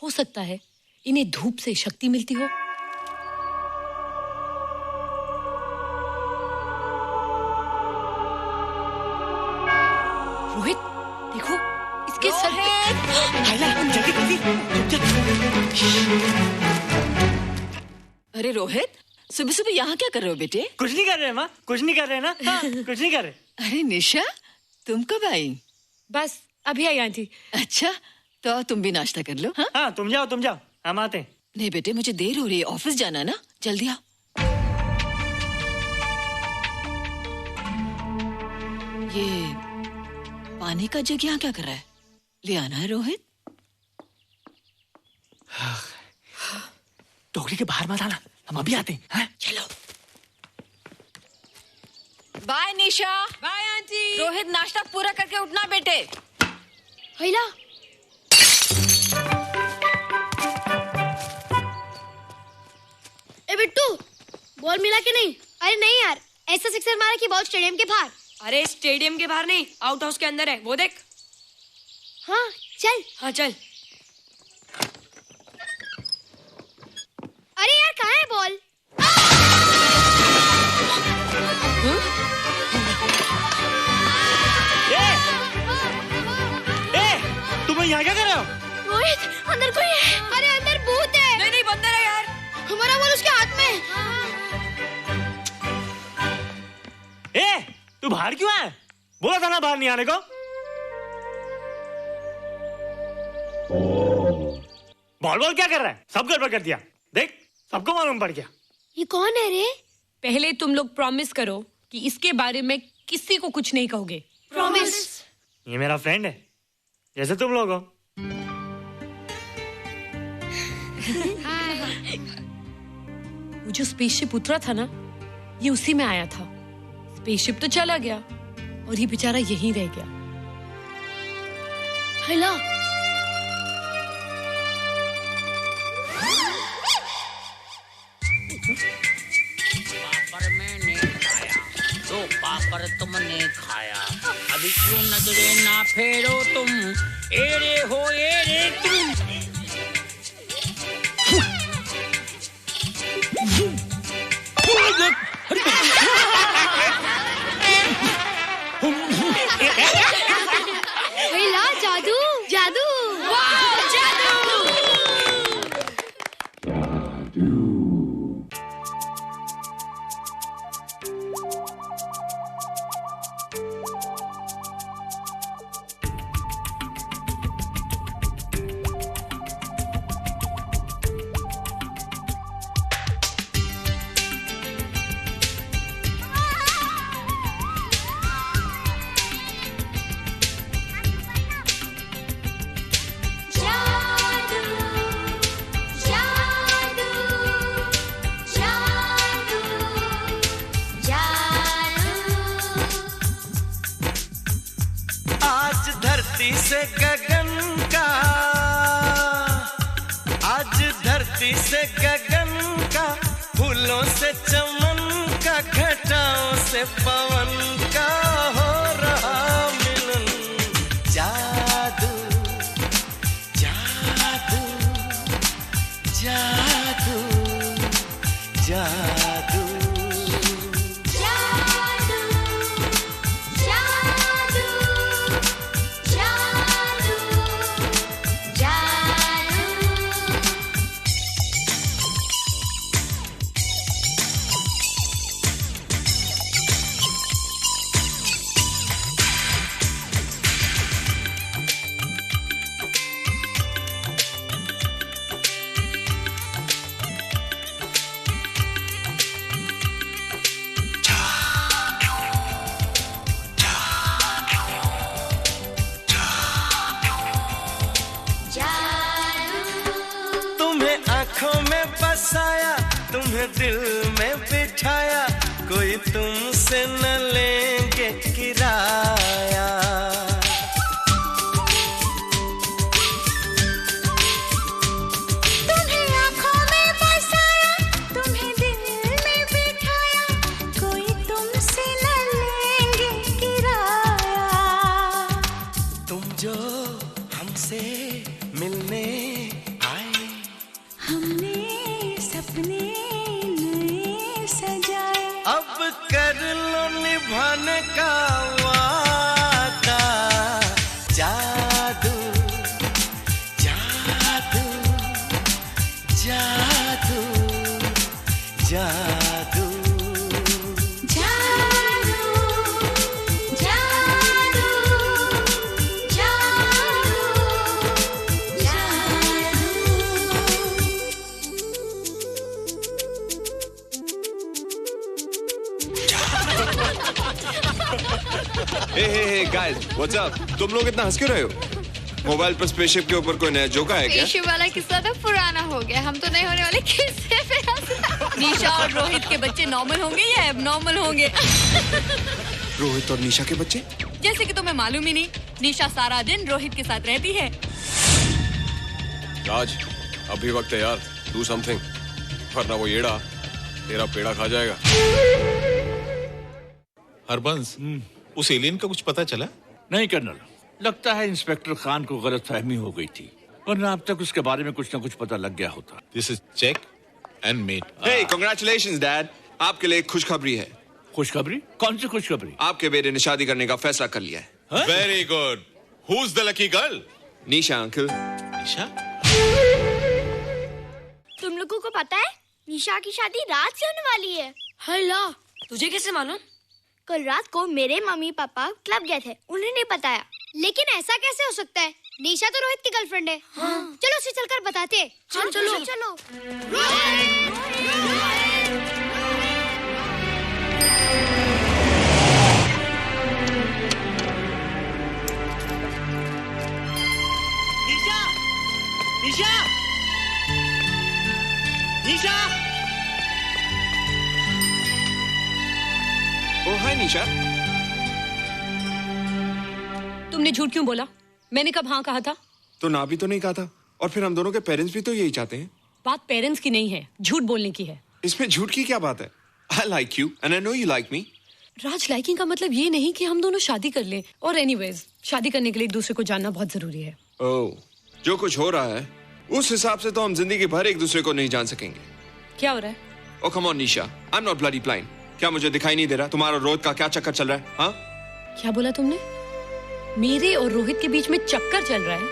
S8: हो सकता है इन्हें धूप से शक्ति मिलती हो। रोहित, देखो इसके सर
S20: अरे रोहित, सुबह सुबह यहाँ क्या कर रहे हो बेटे?
S6: कुछ नहीं कर रहे माँ, कुछ नहीं कर रहे ना। हाँ, कुछ नहीं कर रहे।
S20: अरे निशा, तुम कब आई?
S8: बस अभी आई आंटी।
S20: अच्छा, तो तुम भी नाश्ता कर लो। हाँ,
S6: हाँ तुम जाओ, हम आते हैं।
S20: नहीं बेटे, मुझे देर हो रही है, ऑफिस जाना ना, जल्दी आओ। ये पानी का जग यहाँ क्या कर रहा है? ले आना है रोहित।
S6: टोकरी के बाहर मत आना, हम अभी आते हैं।
S20: चलो। Bye Nisha.
S15: Bye aunty.
S20: Rohit, नाश्ता पूरा करके उठना बेटे।
S9: हैला। ए बिट्टू, बॉल मिला कि नहीं? अरे नहीं यार, ऐसा सिक्सर मारा कि बॉल स्टेडियम के बाहर।
S15: अरे स्टेडियम के बाहर नहीं, आउट हाउस के अंदर है, वो देख।
S9: हाँ चल।
S15: हाँ चल।
S9: अरे यार, कहाँ है बॉल?
S6: तुम यहाँ क्या कर रहे हो?
S9: रोहित, अंदर कोई है। अरे अंदर भूत है।
S15: नहीं बंदर है यार।
S9: हमारा बॉल उसके हाथ में।
S6: तू बाहर क्यों आया? बोला था ना बाहर नहीं आने को। बॉल बॉल क्या कर रहा है? सब गड़बड़ कर दिया। देख, सबको मालूम पड़ गया।
S9: ये कौन है रे?
S8: पहले तुम लोग प्रॉमिस करो कि इसके बारे में किसी को कुछ नहीं कहोगे।
S9: प्रॉमिस।
S6: ये मेरा फ्रेंड है, जैसे तुम लोग हो।
S8: वो जो स्पेसशिप उतरा था ना, ये उसी में आया था। स्पेसशिप तो चला गया और ये बेचारा यहीं रह गया।
S9: हेलो।
S10: पापड़ मैंने खाया, 2 पापड़ तुमने खाया, अभी क्यों नजरें ना फेरो तुम, एरे हो एरे तुम।
S9: हेला, जादू जादू। वाह, जादू।
S2: आज धरती से गगन का, आज धरती से गगन का, फूलों से चमन का, घटाओं से पवन का हो रहा मिलन। जादू जादू जादू जादू आँखों में बसाया, तुम्हें दिल में बिठाया, कोई तुमसे न लेंगे किराया।
S4: तुम्हें आँखों में बसाया, तुम्हें दिल में बिठाया, कोई तुमसे न लेंगे किराया।
S2: तुम जो हमसे मिलने
S4: हमने सपने नए सजाए,
S2: अब कर लो निभाने का वादा। जादू जादू जादू जादू
S11: हे गाइस, व्हाट्स अप? तुम लोग इतना हंस क्यों रहे हो? मोबाइल पर स्पेसशिप के ऊपर कोई नया जोक आया क्या?
S9: स्पेसशिप वाला किस्सा तो पुराना हो गया, हम तो नहीं होने वाले किस्से पे हंसना।
S8: निशा और रोहित के बच्चे नॉर्मल होंगे या एबनॉर्मल होंगे?
S11: रोहित और निशा के बच्चे?
S8: जैसे कि तुम्हें मालूम ही नहीं, निशा सारा दिन रोहित के साथ रहती है।
S11: राज, अभी वक्त है यार, डू समथिंग, वरना वो येड़ा तेरा पेड़ा खा जाएगा।
S14: हरबंस, उस एलियन का कुछ पता चला?
S17: नहीं कर्नल, लगता है इंस्पेक्टर खान को गलतफहमी हो गई थी, वरना अब तक उसके बारे में कुछ न कुछ पता लग गया होता।
S14: This is check and mate.
S11: Hey, congratulations dad, आपके लिए एक खुशखबरी है।
S17: खुशखबरी? कौन सी खुशखबरी?
S11: आपके बेटे ने शादी करने का फैसला कर लिया है।
S14: Very good. Who's the lucky girl?
S11: Nisha uncle.
S14: Nisha?
S9: तुम लोगों को पता है निशा की शादी रात से होने वाली है।
S15: हेला, तुझे कैसे मालूम?
S9: कल रात को मेरे मम्मी पापा क्लब गए थे, उन्हें नहीं बताया। लेकिन ऐसा कैसे हो सकता है? निशा तो रोहित की गर्लफ्रेंड है। चलो उसे चलकर बताते हैं। चलो।
S6: निशा!
S11: ओ हाय निशा।
S8: तुमने झूठ क्यों बोला? मैंने कब हाँ कहा था?
S11: तो ना भी तो नहीं कहा था, और फिर हम दोनों के पेरेंट्स भी तो यही चाहते हैं।
S8: बात पेरेंट्स की नहीं है, झूठ बोलने की है।
S11: इसमें झूठ की क्या बात है? I like you and I know you like me.
S8: Raj, liking का मतलब ये नहीं कि हम दोनों शादी कर लें। और एनीवेज, शादी करने के लिए एक दूसरे को जानना बहुत जरूरी है।
S11: ओह, जो कुछ हो रहा है उस हिसाब से तो हम जिंदगी भर एक दूसरे को नहीं जान सकेंगे।
S8: क्या हो रहा है?
S11: Oh come on Nisha, I'm not bloody blind. क्या मुझे दिखाई नहीं दे रहा तुम्हारा रोहित का क्या चक्कर चल रहा है? हाँ?
S8: क्या बोला तुमने? मेरे और रोहित के बीच में चक्कर चल रहा है?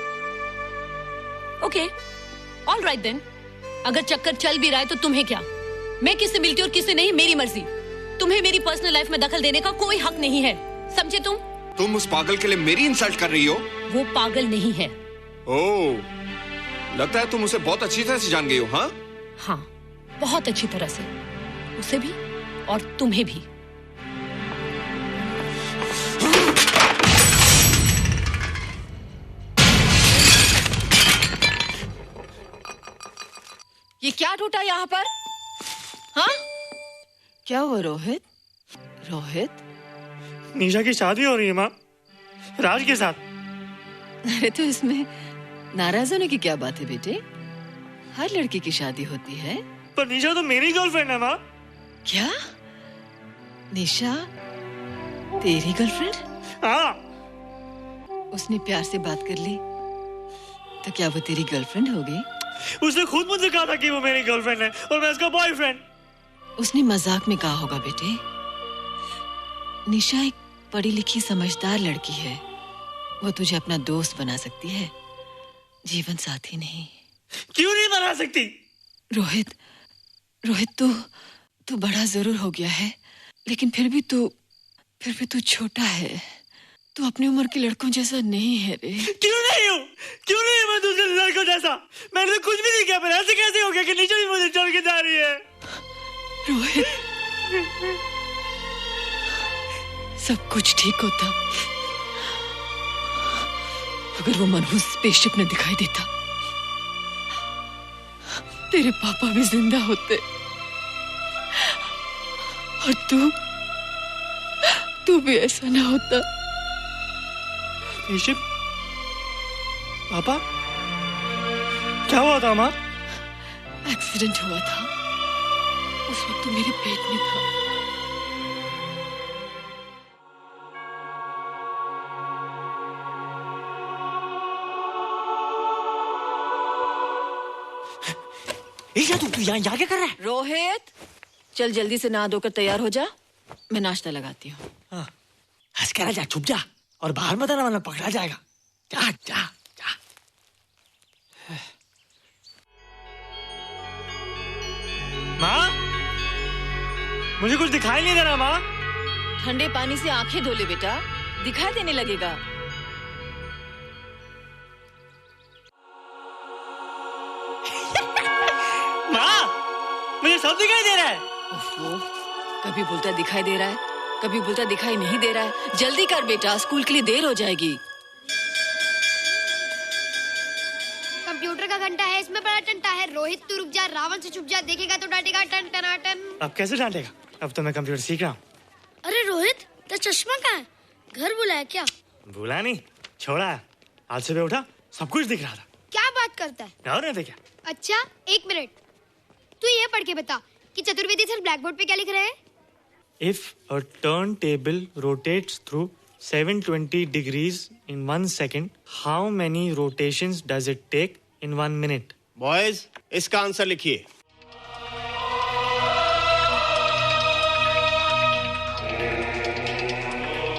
S8: Okay, all right then. अगर चक्कर चल भी रहा है तो तुम्हें क्या? मैं किससे मिलती हूँ और किससे नहीं, मेरी मर्जी। तुम्हें मेरी पर्सनल लाइफ में दखल देने का कोई हक नहीं है, समझे तुम?
S11: तुम उस पागल के लिए मेरी इंसल्ट कर रही हो?
S8: वो पागल नहीं है।
S11: ओह, लगता है तुम उसे बहुत अच्छी तरह से जान गई हो। हाँ?
S8: हाँ, बहुत अच्छी तरह से, उसे भी और तुम्हें भी।
S20: ये क्या टूटा यहाँ पर? हाँ? क्या हुआ रोहित? रोहित?
S6: निशा की शादी हो रही है माँ, राज के साथ।
S20: अरे तो इसमें नाराज होने की क्या बात है बेटे? हर लड़की की शादी होती है।
S6: पर निशा तो मेरी गर्लफ्रेंड है माँ।
S20: क्या? निशा तेरी गर्लफ्रेंड?
S6: हाँ।
S20: उसने प्यार से बात कर ली तो क्या वो तेरी गर्लफ्रेंड हो गई?
S6: उसने खुद मुझसे कहा था कि वो मेरी गर्लफ्रेंड है और मैं उसका बॉयफ्रेंड।
S20: उसने मजाक में कहा होगा बेटे। निशा एक पढ़ी लिखी समझदार लड़की है, वो तुझे अपना दोस्त बना सकती है, जीवन साथी नहीं।
S6: क्यों नहीं बना सकती?
S20: रोहित तू बड़ा जरूर हो गया है, लेकिन फिर भी तू छोटा है। तू अपनी उम्र के लड़कों जैसा नहीं है रे।
S6: क्यों नहीं हूँ? क्यों नहीं मैं दूसरे लड़कों जैसा? मैंने तो कुछ भी नहीं किया, पर ऐसे कैसे हो गया कि निशा भी मुझे छोड़ के जा रही है?
S20: रोहित, सब कुछ ठीक होता अगर वो मनहूस स्पेसशिप न दिखाई देता। तेरे पापा भी जिंदा होते और तू भी ऐसा ना होता।
S6: स्पेसशिप? पापा? क्या हुआ था माँ?
S20: एक्सीडेंट हुआ था, उस वक्त तू मेरे पेट में था।
S6: तू यहाँ क्या कर रहा है?
S20: रोहित, चल जल्दी से नहा धोकर तैयार हो जा, मैं नाश्ता लगाती हूँ।
S6: हंस कर जा, छुप जा और बाहर मत आना वरना पकड़ा जाएगा। जा जा जा। माँ, मुझे कुछ दिखाई नहीं दे रहा माँ।
S20: ठंडे पानी से आंखें धो ले बेटा, दिखाई देने लगेगा।
S6: मुझे सब दिखाई दे रहा है।
S20: कभी बोलता दिखाई दे रहा है, कभी बोलता दिखाई नहीं दे रहा है। जल्दी कर बेटा, स्कूल के लिए देर हो जाएगी।
S9: कंप्यूटर का घंटा है, इसमें बड़ा टंटा है। रोहित तू रुक जा, रावण से छुप जा, देखेगा तो डांटेगा टन टनाटन।
S6: अब कैसे डांटेगा? अब तो मैं कंप्यूटर सीख रहा हूँ।
S9: अरे रोहित, तेरा चश्मा कहाँ है? घर बुलाया क्या?
S6: भूला नहीं, छोड़ा है। आज सुबह उठा, सब कुछ दिख रहा था।
S9: क्या बात करता है?
S6: और नहीं तो क्या?
S9: अच्छा, एक मिनट, तू ये पढ़ के बता कि चतुर्वेदी सर ब्लैक बोर्ड पे क्या लिख रहे हैं?
S6: If a turntable rotates through 720 degrees in 1 second, how many rotations does it take in 1 minute?
S13: Boys, इसका आंसर लिखिए।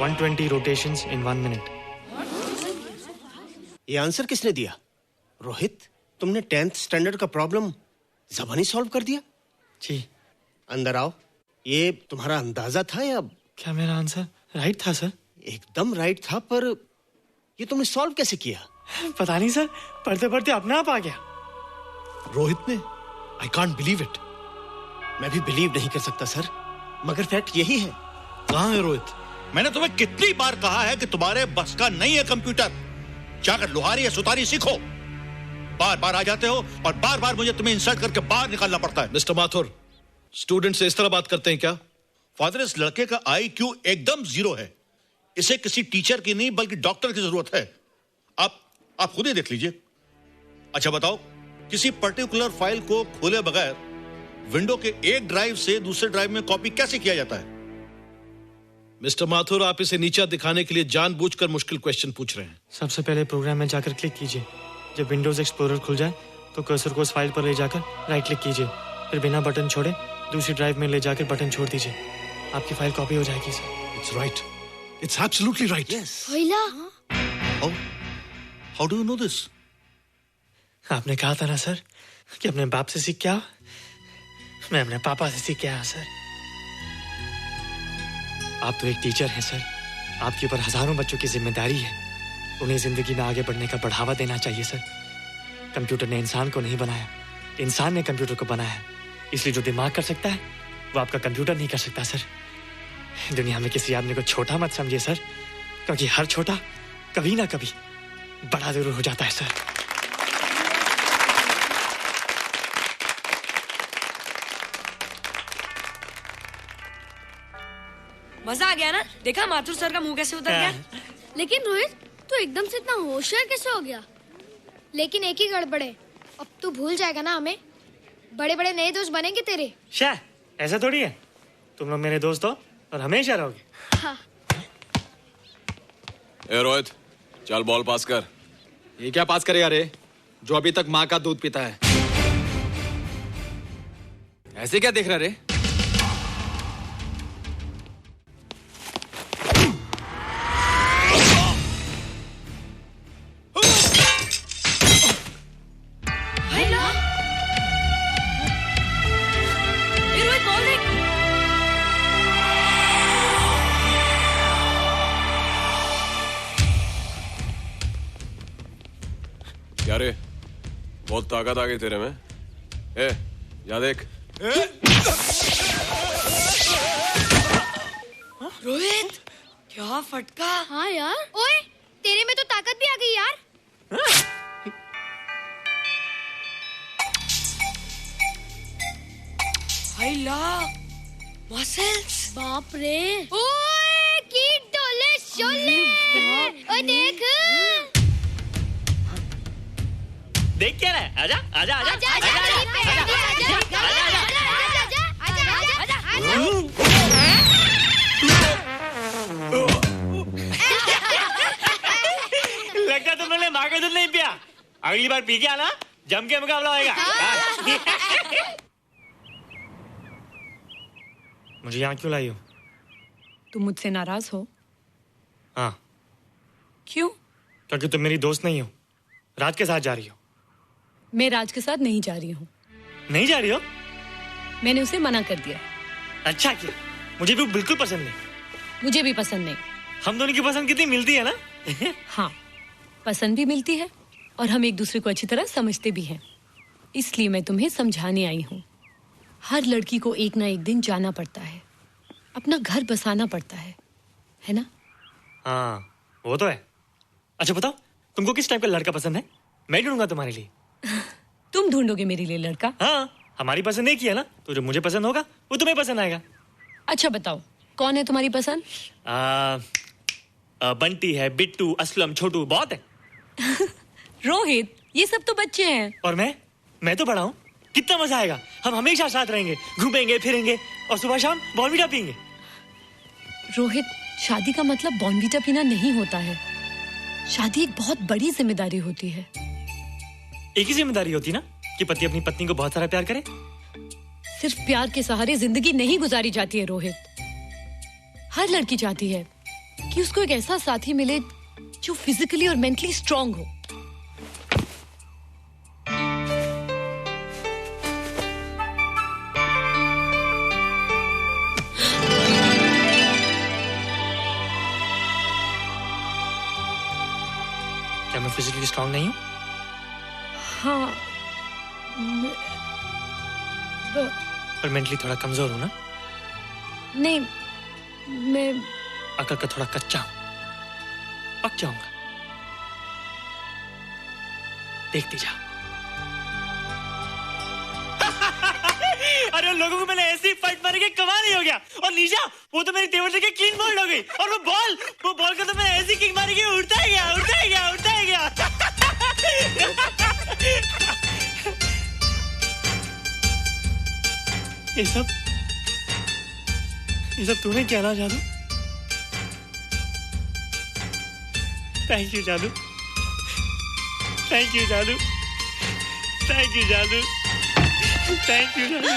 S6: $120 rotations in 1 minute.
S13: ये आंसर किसने दिया? रोहित, तुमने 10th स्टैंडर्ड का प्रॉब्लम ज़बानी सॉल्व कर दिया?
S6: जी।
S13: अंदर आओ। ये तुम्हारा अंदाजा था या
S6: क्या मेरा आंसर राइट था सर?
S13: एकदम राइट था, पर ये तुमने सॉल्व कैसे किया?
S6: पता नहीं सर, पढ़ते पढ़ते अपने आप आ गया।
S13: रोहित ने, आई कांट बिलीव इट। मैं भी बिलीव नहीं कर सकता सर, मगर फैक्ट यही है।
S14: कहाँ है रोहित? मैंने तुम्हें कितनी बार कहा है कि तुम्हारे बस का नहीं है कंप्यूटर। जाकर लोहारी या सुतारी सीखो। बार बार आ जाते हो और बार बार मुझे तुम्हें इंसल्ट करके बाहर निकालना पड़ता है।
S12: मिस्टर माथुर, स्टूडेंट से इस तरह बात करते हैं क्या?
S14: फादर, इस लड़के का IQ एकदम 0 है। इसे किसी टीचर की नहीं बल्कि डॉक्टर की जरूरत है। आप खुद ही देख लीजिए। अच्छा बताओ, किसी पर्टिकुलर फाइल को खोले बगैर विंडो के एक ड्राइव से दूसरे ड्राइव में कॉपी कैसे किया जाता है?
S12: मिस्टर माथुर, आप इसे नीचा दिखाने के लिए जानबूझकर मुश्किल क्वेश्चन पूछ रहे हैं।
S6: सबसे पहले प्रोग्राम में जाकर क्लिक कीजिए। जब विंडोज एक्सप्लोरर खुल जाए तो कर्सर को उस फाइल पर ले जाकर राइट क्लिक कीजिए, फिर बिना बटन छोड़े दूसरी ड्राइव में ले जाकर बटन छोड़ दीजिए। आपकी फाइल कॉपी हो जाएगी sir.
S12: It's right, it's absolutely right.
S14: How do you know this?
S6: आपने कहा था ना सर कि अपने बाप से सीख के आओ। मैं अपने पापा से सीख के आया सर। आप तो एक टीचर हैं सर, आपके ऊपर हजारों बच्चों की जिम्मेदारी है। उन्हें जिंदगी में आगे बढ़ने का बढ़ावा देना चाहिए सर। कंप्यूटर ने इंसान को नहीं बनाया, इंसान ने कंप्यूटर को बनाया। इसलिए जो दिमाग कर सकता है वो आपका कंप्यूटर नहीं कर सकता सर। दुनिया में किसी आदमी को छोटा मत समझिए सर, क्योंकि हर छोटा कभी ना कभी बड़ा जरूर हो जाता है सर।
S15: मजा आ गया ना? देखा माथुर सर का मुंह कैसे उतर गया?
S9: लेकिन रोहित, तू एकदम से इतना होशियार कैसे हो गया? लेकिन एक ही गड़बड़ है, अब तू भूल जाएगा ना हमें। बड़े बड़े नए दोस्त बनेंगे तेरे।
S6: शाह, ऐसा थोड़ी है। तुम लोग मेरे दोस्त हो और हमेशा रहोगे।
S9: हाँ।
S11: ए रोहित, चल बॉल पास कर।
S16: ये क्या पास करेगा रे, जो अभी तक माँ का दूध पीता है? ऐसे क्या देख रहा रे?
S11: क्या रे, बहुत ताकत आ गई तेरे में। ए, या देख।
S15: रोहित, क्या फटका।
S9: हाँ यार, ओए तेरे में तो ताकत भी आ गई यार।
S15: मसल्स।
S9: बाप रे। ओए की डोले शोले। ओए देख।
S6: देख क्या रहा है? आजा आजा आजा आजा आजा लगता तुमने माँ का दूध नहीं पिया। अगली बार पी के आना, जम के मुकाबला होएगा। मुझे यहाँ क्यों लाई हो?
S8: तुम मुझसे नाराज हो?
S6: हाँ।
S8: क्यों?
S6: क्योंकि तुम मेरी दोस्त नहीं हो, राज के साथ जा रही हो।
S8: मैं राज के साथ नहीं जा रही हूँ।
S6: नहीं जा रही हो?
S8: मैंने उसे मना कर दिया।
S6: अच्छा किया, मुझे भी बिल्कुल पसंद नहीं।
S8: मुझे भी पसंद नहीं।
S6: हम दोनों की पसंद कितनी मिलती है ना?
S8: हाँ, पसंद भी मिलती है और हम एक दूसरे को अच्छी तरह समझते भी हैं। इसलिए मैं तुम्हें समझाने आई हूँ। हर लड़की को एक ना एक दिन जाना पड़ता है, अपना घर बसाना पड़ता है ना?
S6: हाँ, वो तो है। अच्छा बताओ, तुमको किस टाइप का लड़का पसंद है? मैं ढूंढूंगा तुम्हारे लिए।
S8: तुम ढूंढोगे मेरे लिए लड़का?
S6: हाँ, हमारी पसंद एक ही है ना, तो जो मुझे पसंद होगा वो तुम्हें पसंद आएगा।
S8: अच्छा बताओ, कौन है तुम्हारी पसंद?
S6: बंटी है, बिट्टू, असलम, छोटू, बहुत है।
S8: रोहित, ये सब तो बच्चे हैं।
S6: और मैं तो बड़ा हूँ। कितना मजा आएगा, हम हमेशा साथ रहेंगे, घूमेंगे फिरेंगे और सुबह शाम बॉर्नवीटा पीएंगे।
S8: रोहित, शादी का मतलब बॉर्नवीटा पीना नहीं होता है। शादी एक बहुत बड़ी जिम्मेदारी होती है।
S6: एक ही जिम्मेदारी होती ना कि पति अपनी पत्नी को बहुत सारा प्यार करे।
S8: सिर्फ प्यार के सहारे जिंदगी नहीं गुजारी जाती है रोहित। हर लड़की चाहती है कि उसको एक ऐसा साथी मिले जो फिजिकली और मेंटली स्ट्रांग हो।
S6: मैं फिजिकली स्ट्रांग नहीं हूँ?
S8: हाँ
S6: पर मेंटली थोड़ा कमजोर हूँ ना?
S8: नहीं, मैं
S6: अकल का थोड़ा कच्चा हूँ, पक जाऊंगा, देखती जा। अरे उन लोगों को मैंने ऐसी फाइट मारी कि कमाल ही हो गया। और निशा, वो तो मेरी टेबल से क्लीन बॉल हो गई। और वो बॉल को तो मैंने ऐसी किक मारी कि उड़ता ही गया, उड़ता ही गया, उड़ता ही गया। ये सब तूने क्या ना जादू? थैंक यू जादू, थैंक यू जादू, थैंक यू जादू, थैंक यू जादू।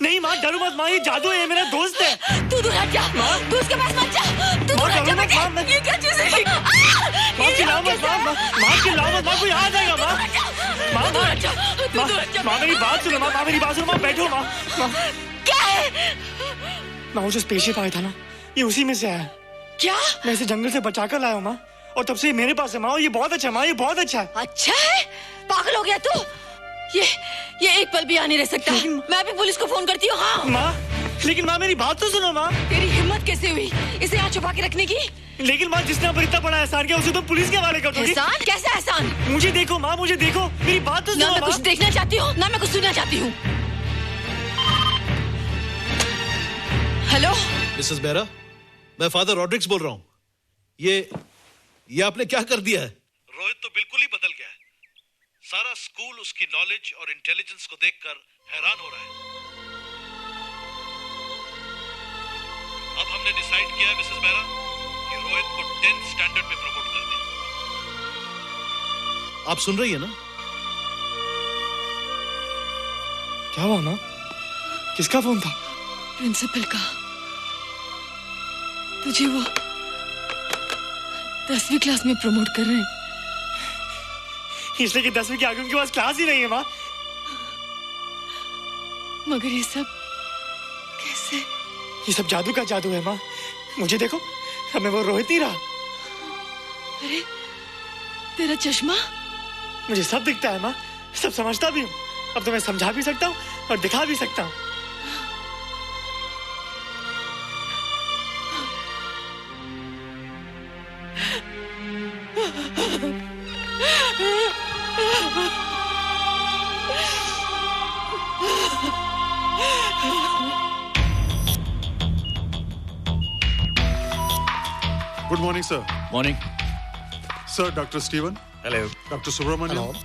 S6: नहीं माँ, डरो मत माँ, ये जादू है, ये मेरा दोस्त है।
S20: तू दूर हट जा, तू उसके पास मत जा, तू दूर हट जा बेटा। ये क्या चीज़ है?
S6: माँ चिल्लाओ मत, माँ चिल्लाओ मत, माँ कोई आ जाएगा। माँ मेरी बात सुनो, माँ मेरी बात सुनो, माँ बैठो। माँ
S20: क्या है?
S6: माँ वो जो स्पेसशिप आया था ना, ये उसी में से आया।
S20: क्या?
S6: मैं इसे जंगल से बचा कर लाया हूँ माँ, और तब से मेरे पास है माँ। ये बहुत अच्छा है माँ, ये बहुत अच्छा है।
S20: अच्छा है? पागल हो गया तू? ये एक पल भी यहाँ नहीं रह सकता। मैं अभी पुलिस को फोन करती हूँ। हाँ
S6: माँ, लेकिन माँ मेरी बात तो सुनो माँ।
S20: तेरी हिम्मत कैसे हुई इसे यहाँ छुपा के रखने की?
S6: लेकिन माँ, जिसने पर इतना बड़ा एहसान किया उसे तो पुलिस के हवाले कर दोगी।
S20: एहसान? कैसा एहसान?
S6: मुझे देखो माँ, मुझे देखो, मेरी बात तो सुनो।
S20: ना मैं कुछ देखना चाहती हूँ, ना मैं कुछ सुनना चाहती हूँ। हेलो
S12: मिसेस बेरा, मैं फादर रॉड्रिक्स बोल रहा हूँ। ये आपने क्या कर दिया है? रोहित तो बिल्कुल ही बदल गया है। सारा स्कूल उसकी नॉलेज और इंटेलिजेंस को देखकर हैरान हो रहा है। अब हमने डिसाइड किया है मिसेस बेरा कि रोहित को 10th स्टैंडर्ड में प्रमोट कर दें। आप सुन रही है ना?
S6: क्या हुआ माँ? किसका फोन था?
S20: प्रिंसिपल का। तुझे वो 10वीं क्लास में प्रमोट कर रहे हैं।
S6: इसलिए कि 10वीं के आगे उनके पास क्लास ही नहीं है माँ।
S20: मगर ये सब कैसे?
S6: ये सब जादू का जादू है माँ। मुझे देखो, हमें वो रोहित नहीं रहा।
S20: अरे तेरा चश्मा?
S6: मुझे सब दिखता है माँ, सब समझता भी हूँ। अब तो मैं समझा भी सकता हूँ और दिखा भी सकता हूँ।
S5: Good morning, sir.
S17: Morning.
S5: Sir, Dr. Stephen.
S17: Hello.
S5: Dr. Subramaniam.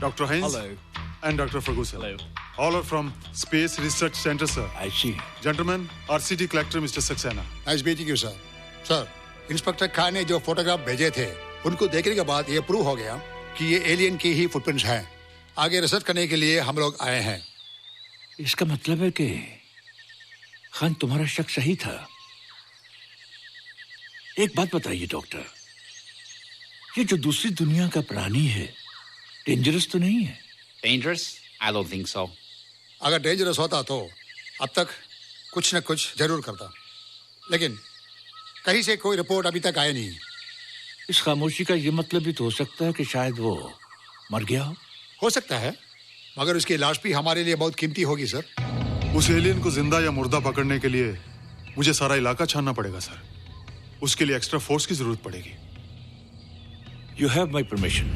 S5: Dr. Heinz.
S17: Hello.
S5: And Dr. Ferguson.
S17: Hello.
S5: All are from Space Research Center, sir.
S17: I see.
S5: Gentlemen, RCT collector Mr. Saxena.
S18: Nice meeting you sir. Sir, inspector Khan ने जो photograph भेजे थे उनको देखने के बाद ये prove हो गया कि ये एलियन की ही फुटप्रिंट्स हैं। आगे रिसर्च करने के लिए हम लोग आए हैं।
S17: इसका मतलब है कि खान तुम्हारा शक सही था। एक बात बताइए डॉक्टर, ये जो दूसरी दुनिया का प्राणी है डेंजरस तो नहीं है?
S10: Dangerous? I don't think so.
S18: अगर डेंजरस होता तो अब तक कुछ न कुछ जरूर करता, लेकिन कहीं से कोई रिपोर्ट अभी तक आई नहीं।
S17: इस खामोशी का ये मतलब भी तो हो सकता है कि शायद वो मर गया
S18: हो सकता है, मगर उसकी लाश भी हमारे लिए बहुत कीमती होगी सर।
S5: उस एलियन को जिंदा या मुर्दा पकड़ने के लिए मुझे सारा इलाका छानना पड़ेगा सर। उसके लिए एक्स्ट्रा फोर्स की जरूरत पड़ेगी।
S17: You have my permission.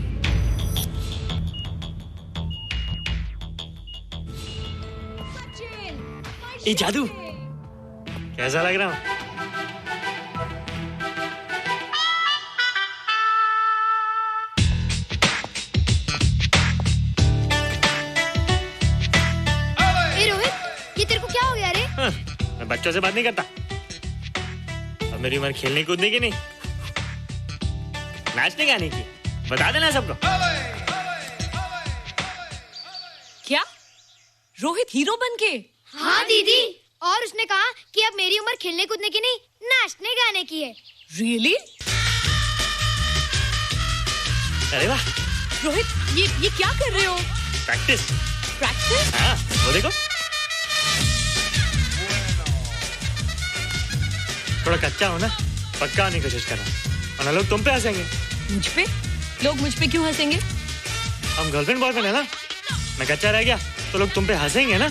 S6: ये जादू कैसा लग रहा हूँ?
S9: रोहित, ये तेरे को क्या हो गया रे?
S6: मैं बच्चों से बात नहीं करता। अब मेरी उम्र खेलने कूदने की नहीं, नाचने गाने की। बता देना सबको।
S8: क्या रोहित हीरो बन के?
S9: हाँ दीदी, और उसने कहा कि अब मेरी उम्र खेलने कूदने की नहीं, नाचने गाने की है।
S8: रियली?
S6: अरे वाह
S8: रोहित, ये क्या कर रहे हो?
S6: प्रैक्टिस।
S8: प्रैक्टिस?
S6: हाँ, वो देखो थोड़ा कच्चा हो ना, पक्का नहीं कोशिश कर रहा, वरना लोग तुम पे हंसेंगे।
S8: मुझ पे? लोग मुझ पे क्यों हंसेंगे?
S6: हम गर्लफ्रेंड बॉयफ्रेंड है ना, मैं कच्चा रह गया तो लोग तुम पे हंसेंगे ना।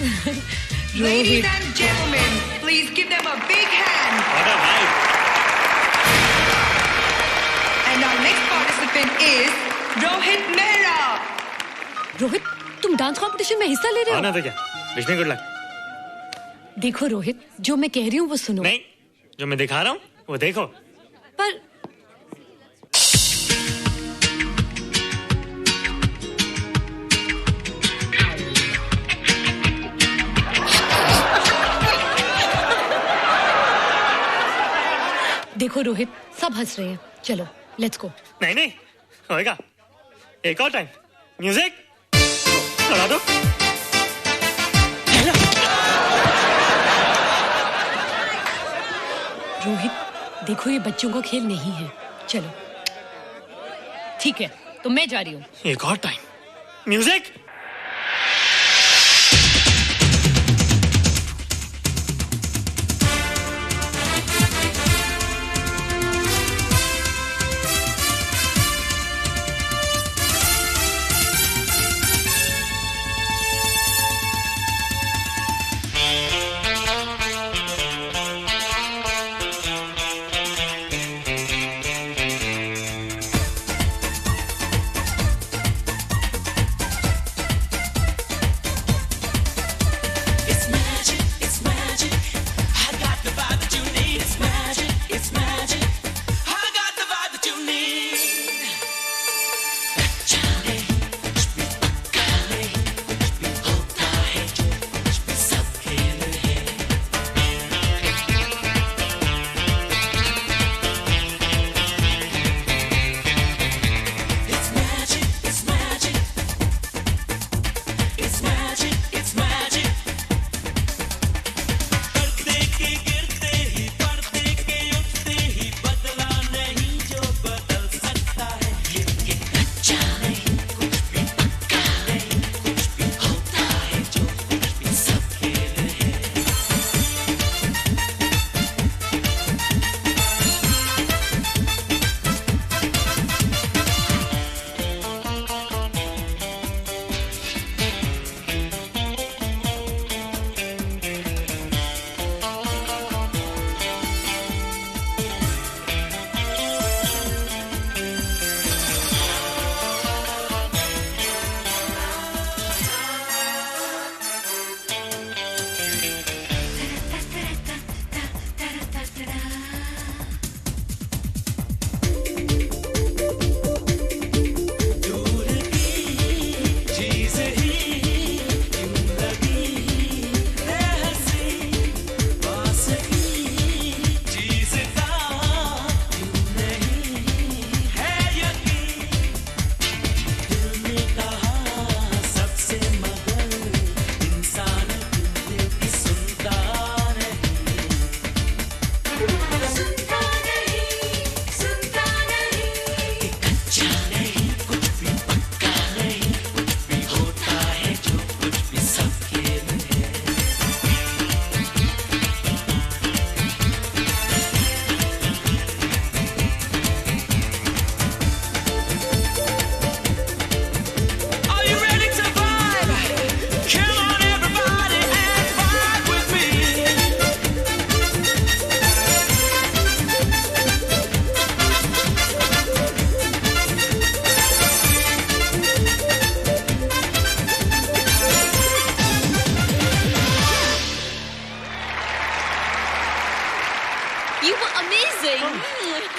S19: Ladies and gentlemen, please give them a big hand. And our next participant is Rohit Mehra.
S8: Rohit, तुम डांस कंपटीशन में हिस्सा ले रहे हो?
S6: आना तो क्या, विश मी गुड लक।
S8: देखो रोहित, जो मैं कह रही हूँ वो सुनो।
S6: नहीं, जो मैं दिखा रहा हूँ वो देखो।
S8: पर देखो रोहित, सब हंस रहे हैं, चलो लेट्स गो।
S6: नहीं नहीं होएगा, एक और टाइम। म्यूजिक चला दो।
S8: रोहित देखो, ये बच्चों का खेल नहीं है, चलो। ठीक है, तो मैं जा रही हूँ।
S6: एक और time. Music.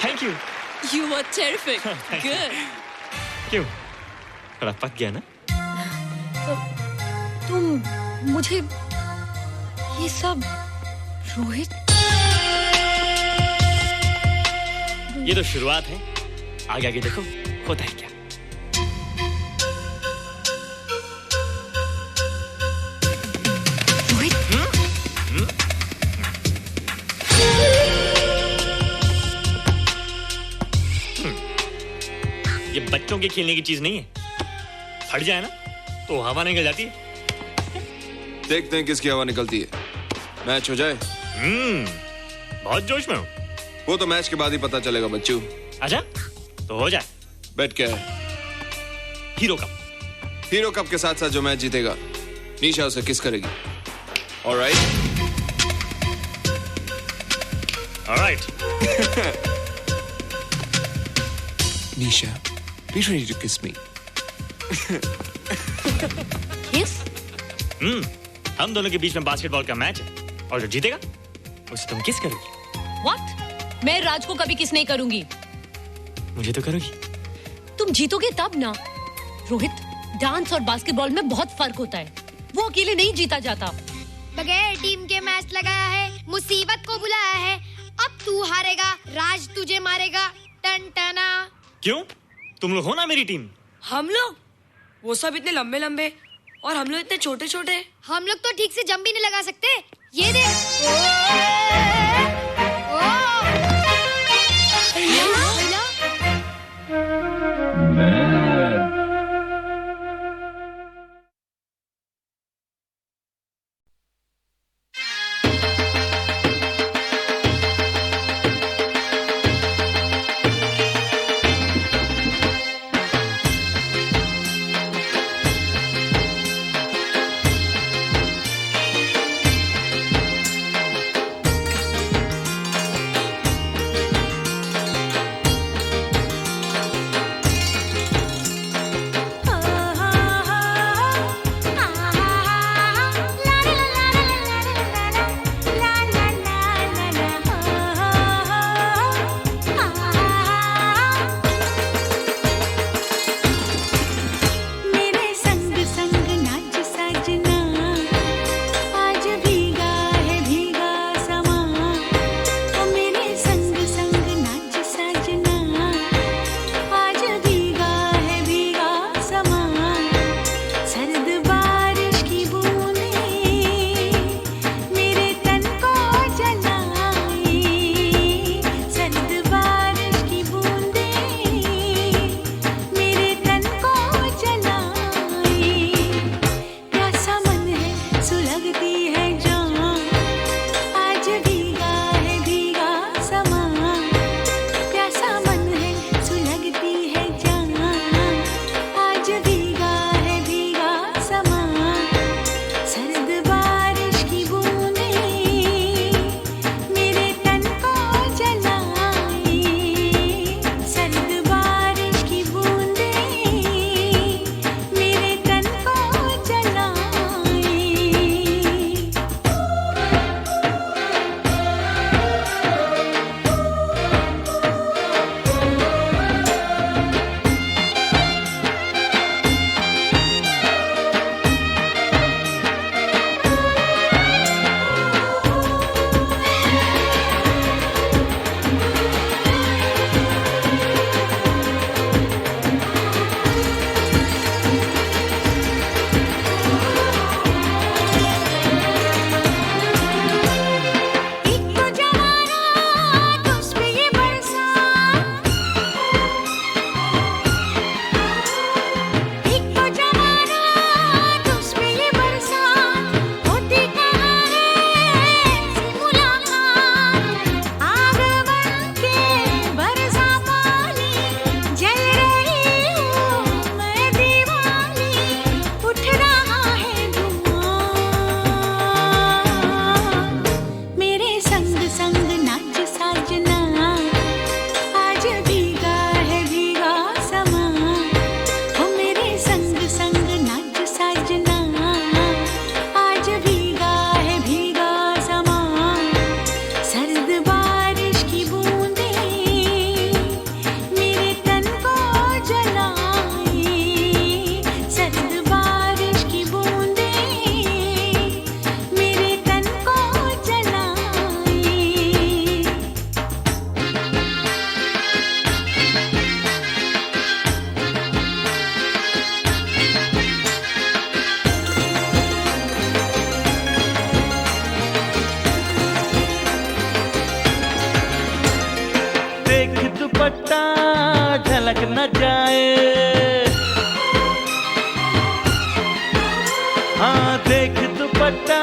S8: Thank you. You were terrific. Good.
S6: क्यों? थोड़ा पक गया ना?
S8: तो तुम मुझे ये सब रोहित?
S6: ये तो शुरुआत है, आगे आगे देखो होता है क्या। ये बच्चों के खेलने की चीज नहीं है, फट जाए ना तो हवा निकल जाती है।
S11: देखते हैं किसकी हवा निकलती है, मैच हो जाए।
S6: बहुत जोश में हूँ।
S11: वो तो मैच के बाद ही पता चलेगा बच्चू।
S6: अच्छा तो हो जाए।
S11: बेट क्या है?
S6: Hero cup.
S11: हीरो कप के साथ साथ जो मैच जीतेगा निशा उसे किस करेगी। Alright.
S6: Alright.
S11: Nisha, be ready to kiss me.
S8: Kiss?
S6: हम दोनों के बीच में बास्केटबॉल का मैच है और जो जीतेगा उसे तुम किस करोगी।
S8: What? मैं राज को कभी किस नहीं करूंगी।
S6: मुझे तो करोगी।
S8: तुम जीतोगे तब ना। रोहित, डांस और बास्केटबॉल में बहुत फर्क होता है। वो अकेले नहीं जीता जाता।
S9: बगैर टीम के मैच लगाया है, मुसीबत को बुलाया है। अब तू हारेगा, राज तुझे मारेगा। टन टना।
S6: क्यों? तुम लोग हो ना मेरी टीम।
S15: हम लोग? वो सब इतने लंबे लंबे और हम लोग इतने छोटे छोटे।
S9: हम लोग तो ठीक से जंप भी नहीं लगा सकते। ये देख।
S2: झलक न जाए, हाँ देख दुपट्टा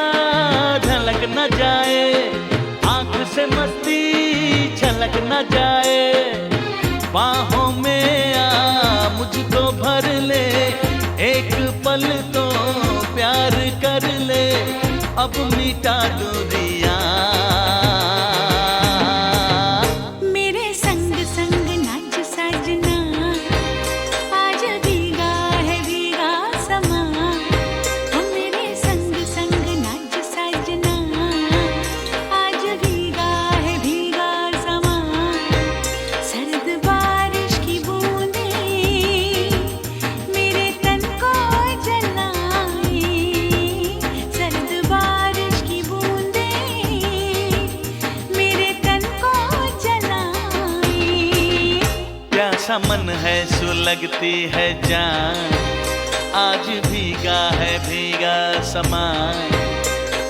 S2: झलक न जाए, आंख से मस्ती झलक न जाए, बाहों में आ मुझको भर ले, एक पल तो प्यार कर ले, अब मिटा दूरियां।
S4: मेरे संग संग नाच साजना, आज भीगा है भीगा समा। मेरे संग संग नाच साजना, आज भीगा है भीगा समा। सर्द बारिश की बूंदें मेरे तन को जलाए, सर्द बारिश की बूंदें मेरे तन को जलाए।
S2: प्यासा मन है सुलगती है जान, आज भीगा है भीगा समा।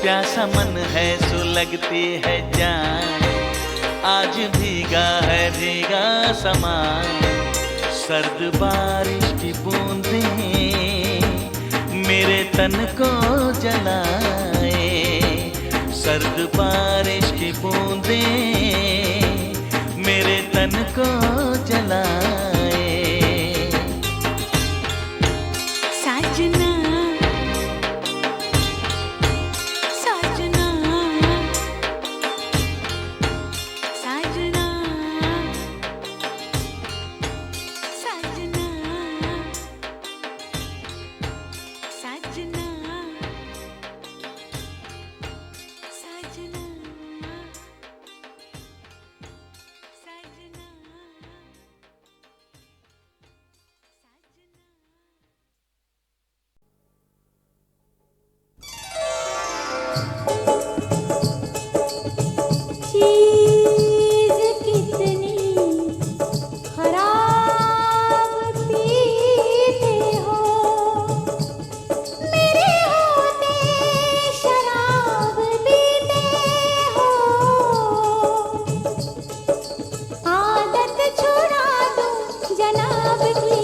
S2: प्यासा मन है सुलगती है जान, आज भीगा है भीगा समा। सर्द बारिश की बूंदें मेरे तन को जलाए, सर्द बारिश की बूंदें मेरे तन को जलाए।
S4: साजना साजना साजना साजना साजना साजना चीज़ कितनी खराब पीते हो, मेरे होते शराब पीते हो। आदत छुड़ा दूं जनाब की,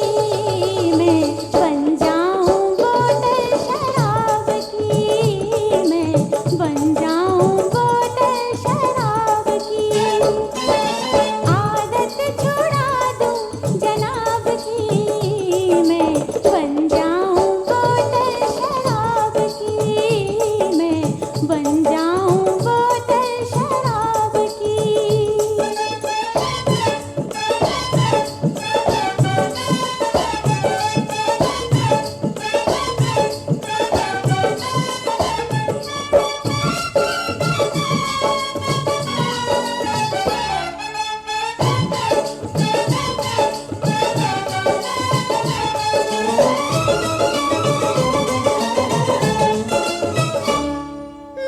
S4: मैं बन जाऊं बोतल शराब की, मैं बन जाऊं बोतल शराब की। आदत छुड़ा दूं जनाब की, मैं बन जाऊं बोतल शराब की, मैं बन जाऊं बोतल शराब की।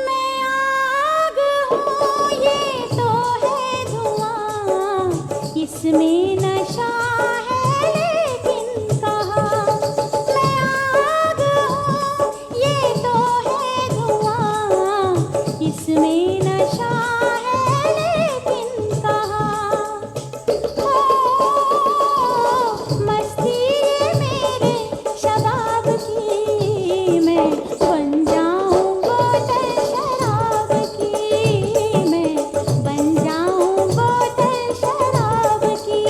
S4: मैं आग हूँ ये तो है धुआं, इसमें नशा है लेकिन कहाँ। मैं आग हूँ ये तो है धुआं, इसमें नशा है लेकिन कहाँ। हो मस्ती मेरे शबाब की, मैं बन जाऊं बोतल शराब की, मैं बन जाऊं बोतल शराब की।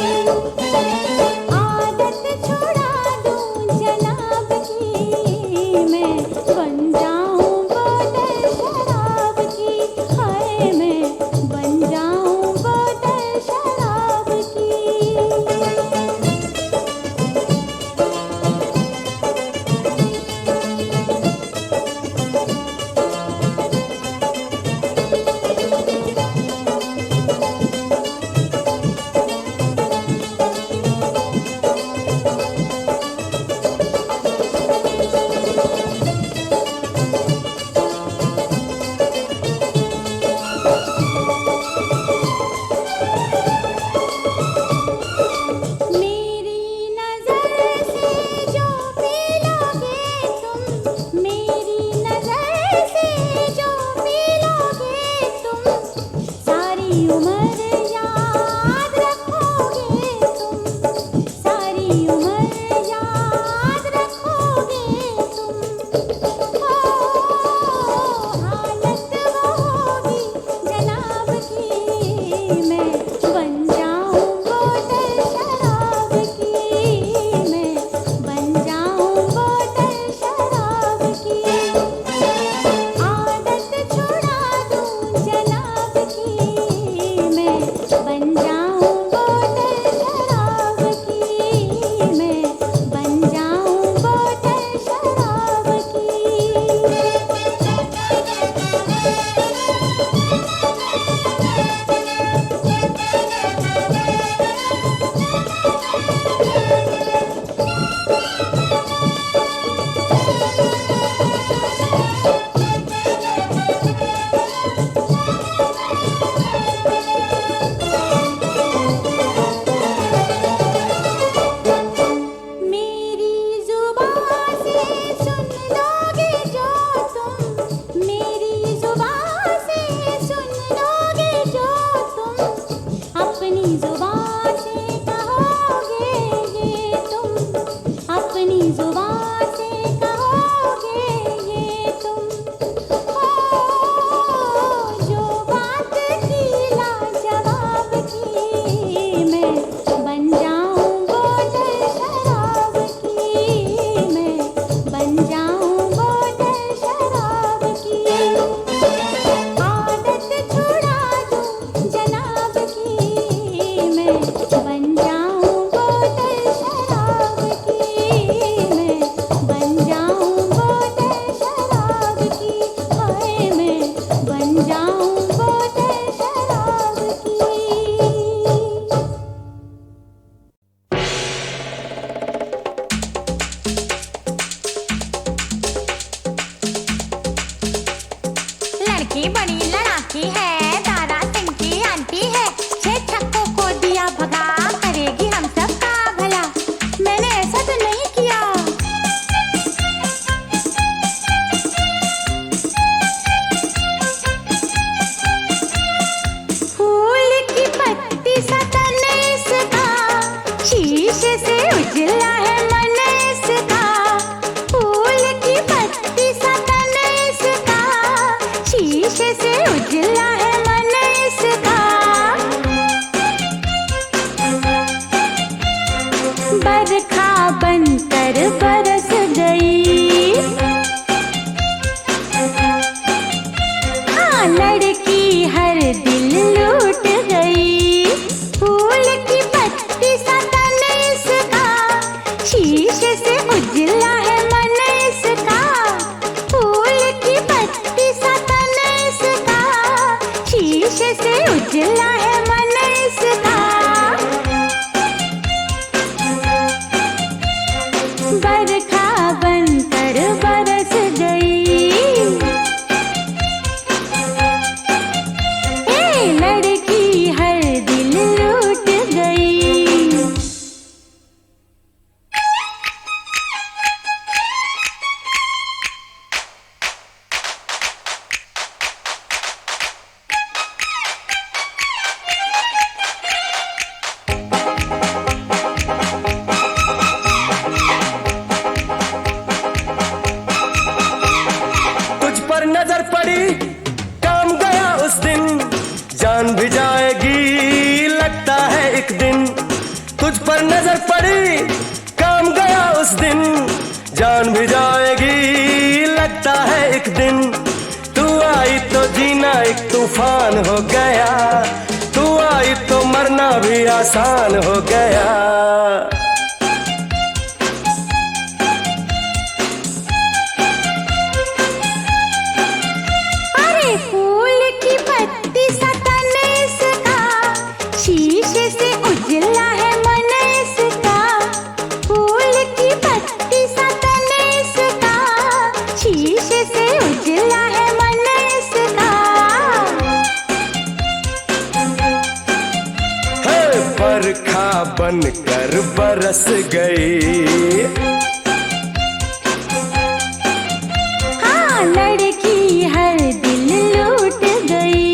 S4: अपनी जुबान से कहोगे ये तुम, अपनी जुबान से कहोगे ये तुम, जो बात की लाजवाब की, मैं बन जाऊं बोतल शराब की, मैं बन जाऊं बोतल शराब की, आदत छुड़ा दूं जनाब की, मैं बन जाऊं बोतल शराब की, मैं बन जाऊं बोतल शराब की, हाय मैं बन जाऊं बोतल शराब की। लड़की बड़ी लड़ाकी है, तारा सिंह की आंटी है, 6 छक्कों को दिया भगा, करेगी हम सब का भला। मैंने ऐसा तो नहीं किया। फूल की पत्ती सा तन इसका, शीशे से उजला है मन इसका, फूल की पत्ती सा तन इसका, शीशे से उजला है मन इसका, बरखा बनकर बरस गई, हाँ लड़की हर दिल लूट गई, फूल की पत्ती सा तन इसका, शीशे से उजला है मन इसका, फूल की पत्ती सा तन इसका, शीशे से उजला है मन इसका, बरखा बनकर बरस गई, ए लड़की हर दिल लूट गई।
S21: तुझ पर नजर पड़ी, काम गया उस दिन, जान भी जाएगी लगता है एक दिन, तुझ पर नजर पड़ी, काम गया उस दिन, जान भी जाएगी लगता है एक दिन, तू आई तो जीना एक तूफान हो गया, तू आई तो मरना भी आसान हो गया।
S4: अरे फूल की पत्ती सा तन इसका, शीशे से उजला है मन इसका, फूल की पत्ती सा तन इसका, शीशे से उजला है मन इसका,
S21: है बरखा बनकर बरस गई,
S4: हाँ लड़की हर दिल लूट गई।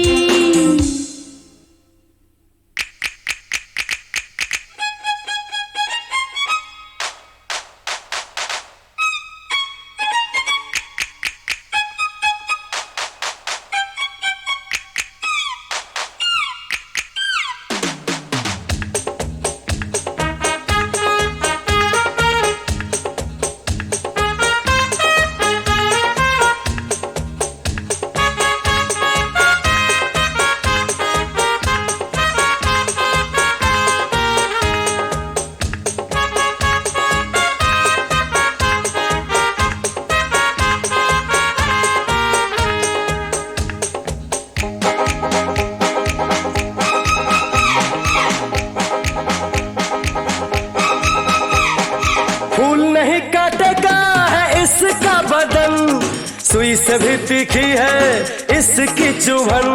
S21: सुई से भी तीखी है इसकी चुभन,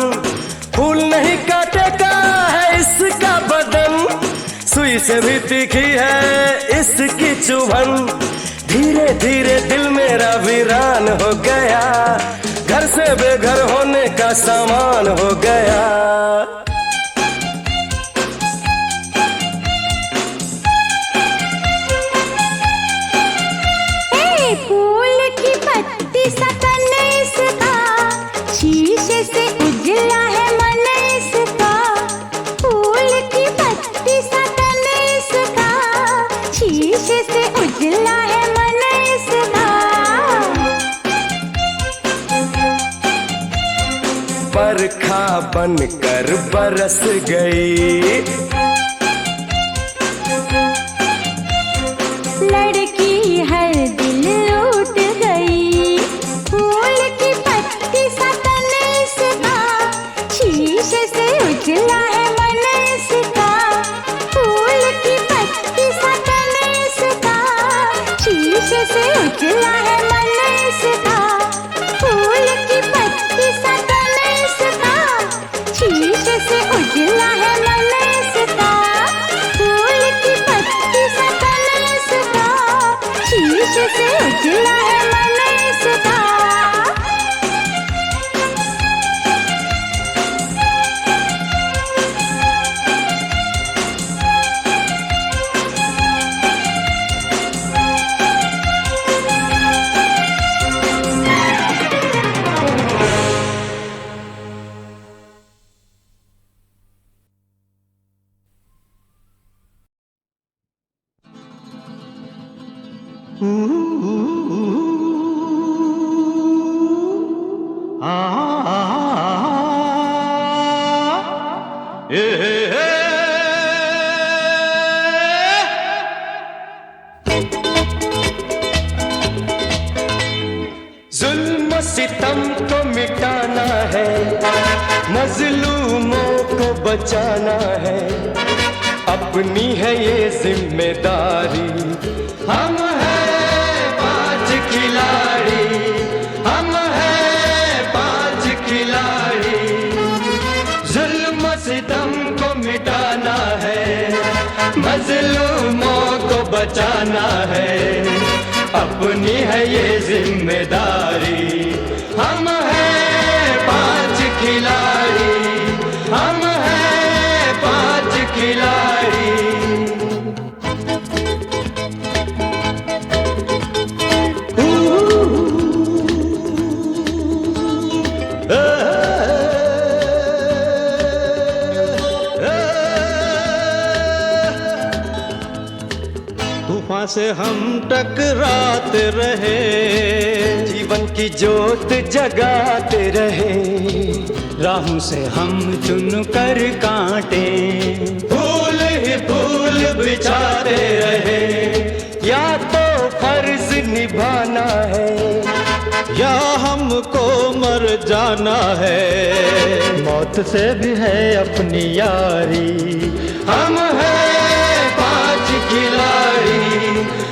S21: फूल नहीं काटेगा है इसका बदन, सुई से भी तीखी है इसकी चुभन। धीरे धीरे दिल मेरा वीरान हो गया, घर से बेघर होने का सामान हो गया। बनकर बरस गई।
S4: लड़की हर दिल लूट गई, फूल की पत्ती सा तन इसका, शीशे से उजला है मन इसका। फूल की पत्ती सा तन इसका, शीशे से उजला है मन इसका। फूल की पत्ती सा तन इसका, शीशे से उजला है मन इसका। फूल की पत्ती सा तन इसका, शीशे से उजला है मन इसका।
S21: जुल्म सितम को मिटाना है, मजलूमों को बचाना है, अपनी है ये जिम्मेदारी। हम हैं 5 खिलाड़ी, हम हैं 5 खिलाड़ी। जुल्म सितम को मिटाना है, मजलूमों को बचाना है, अपनी है ये जिम्मेदारी। हम हैं 5 खिलाड़ी, हम हैं 5 खिलाड़ी। तूफान से हम टकराते रहे, जीवन की जोत जगाते रहे, राहों से हम चुन कर कांटे, फूल ही फूल बिछाते रहे। या तो फर्ज निभाना है, या हमको मर जाना है, मौत से भी है अपनी यारी। हम हैं 5 खिलाड़ी,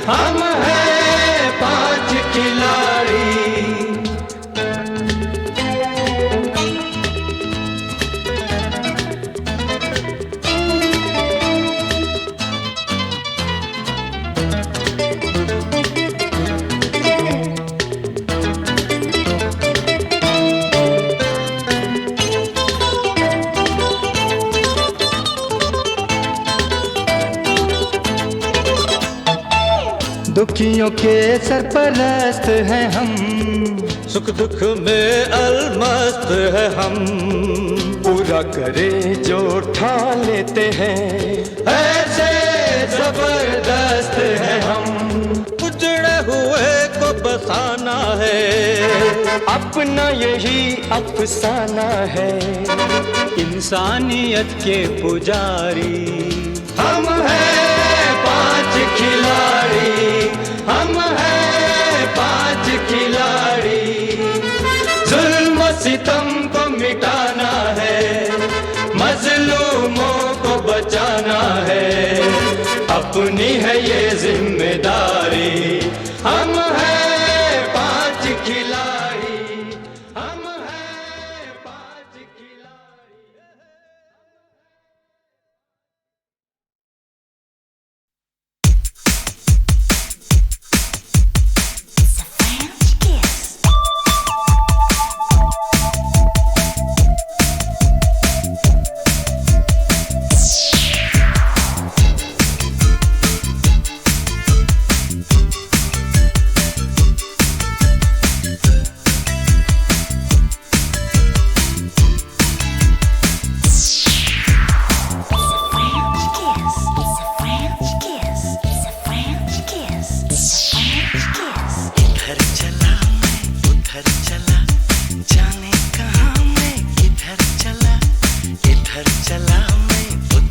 S21: हम हैं 5 खिलाड़ी। दुखियों के सरपरस्त हैं हम, सुख दुख में अलमस्त है हम, पूरा करे जो ठान लेते हैं, ऐसे जबरदस्त है हम। उजड़े हुए को बसाना है, अपना यही अफसाना है, इंसानियत के पुजारी। हम हैं 5 खिलाड़ी, हम हैं 5 खिलाड़ी। जुल्म सितम को मिटाना है, मजलूमों को बचाना है, अपनी है ये जिम्मेदारी। हम हैं 5 खिलाड़ी, हम हैं 5 खिलाड़ी।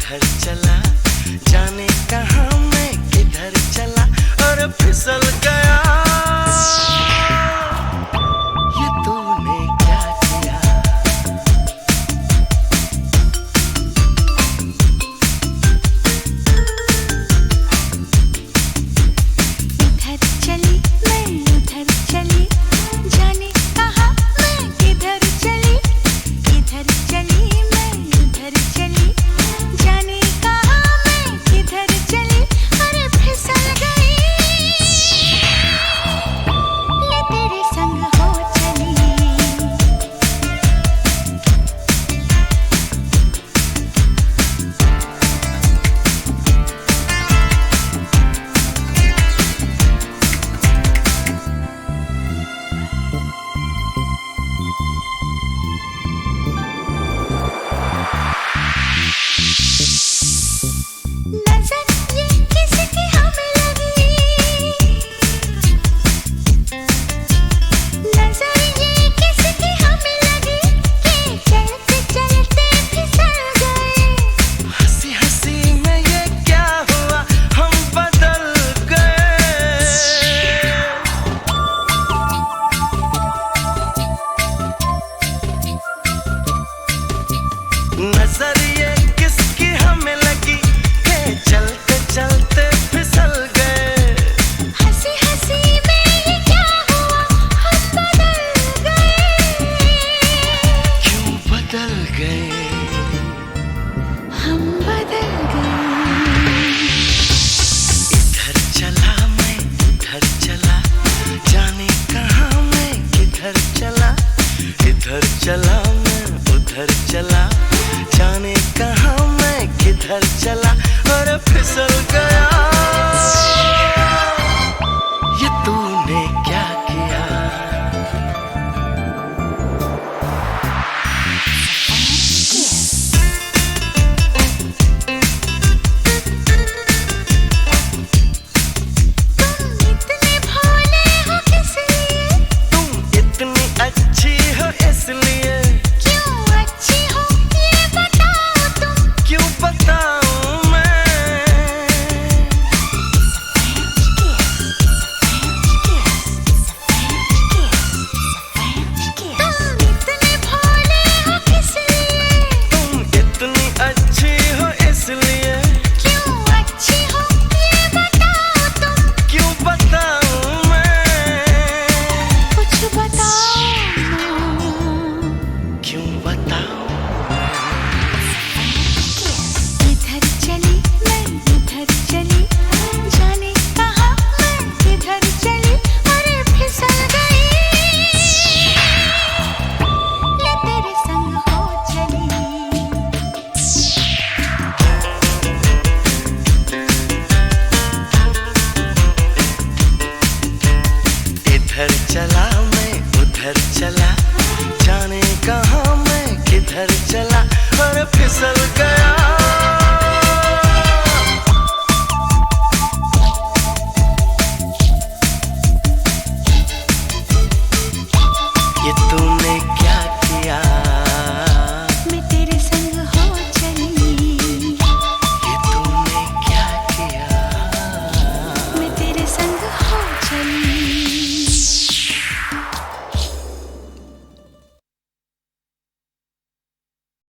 S2: किधर चला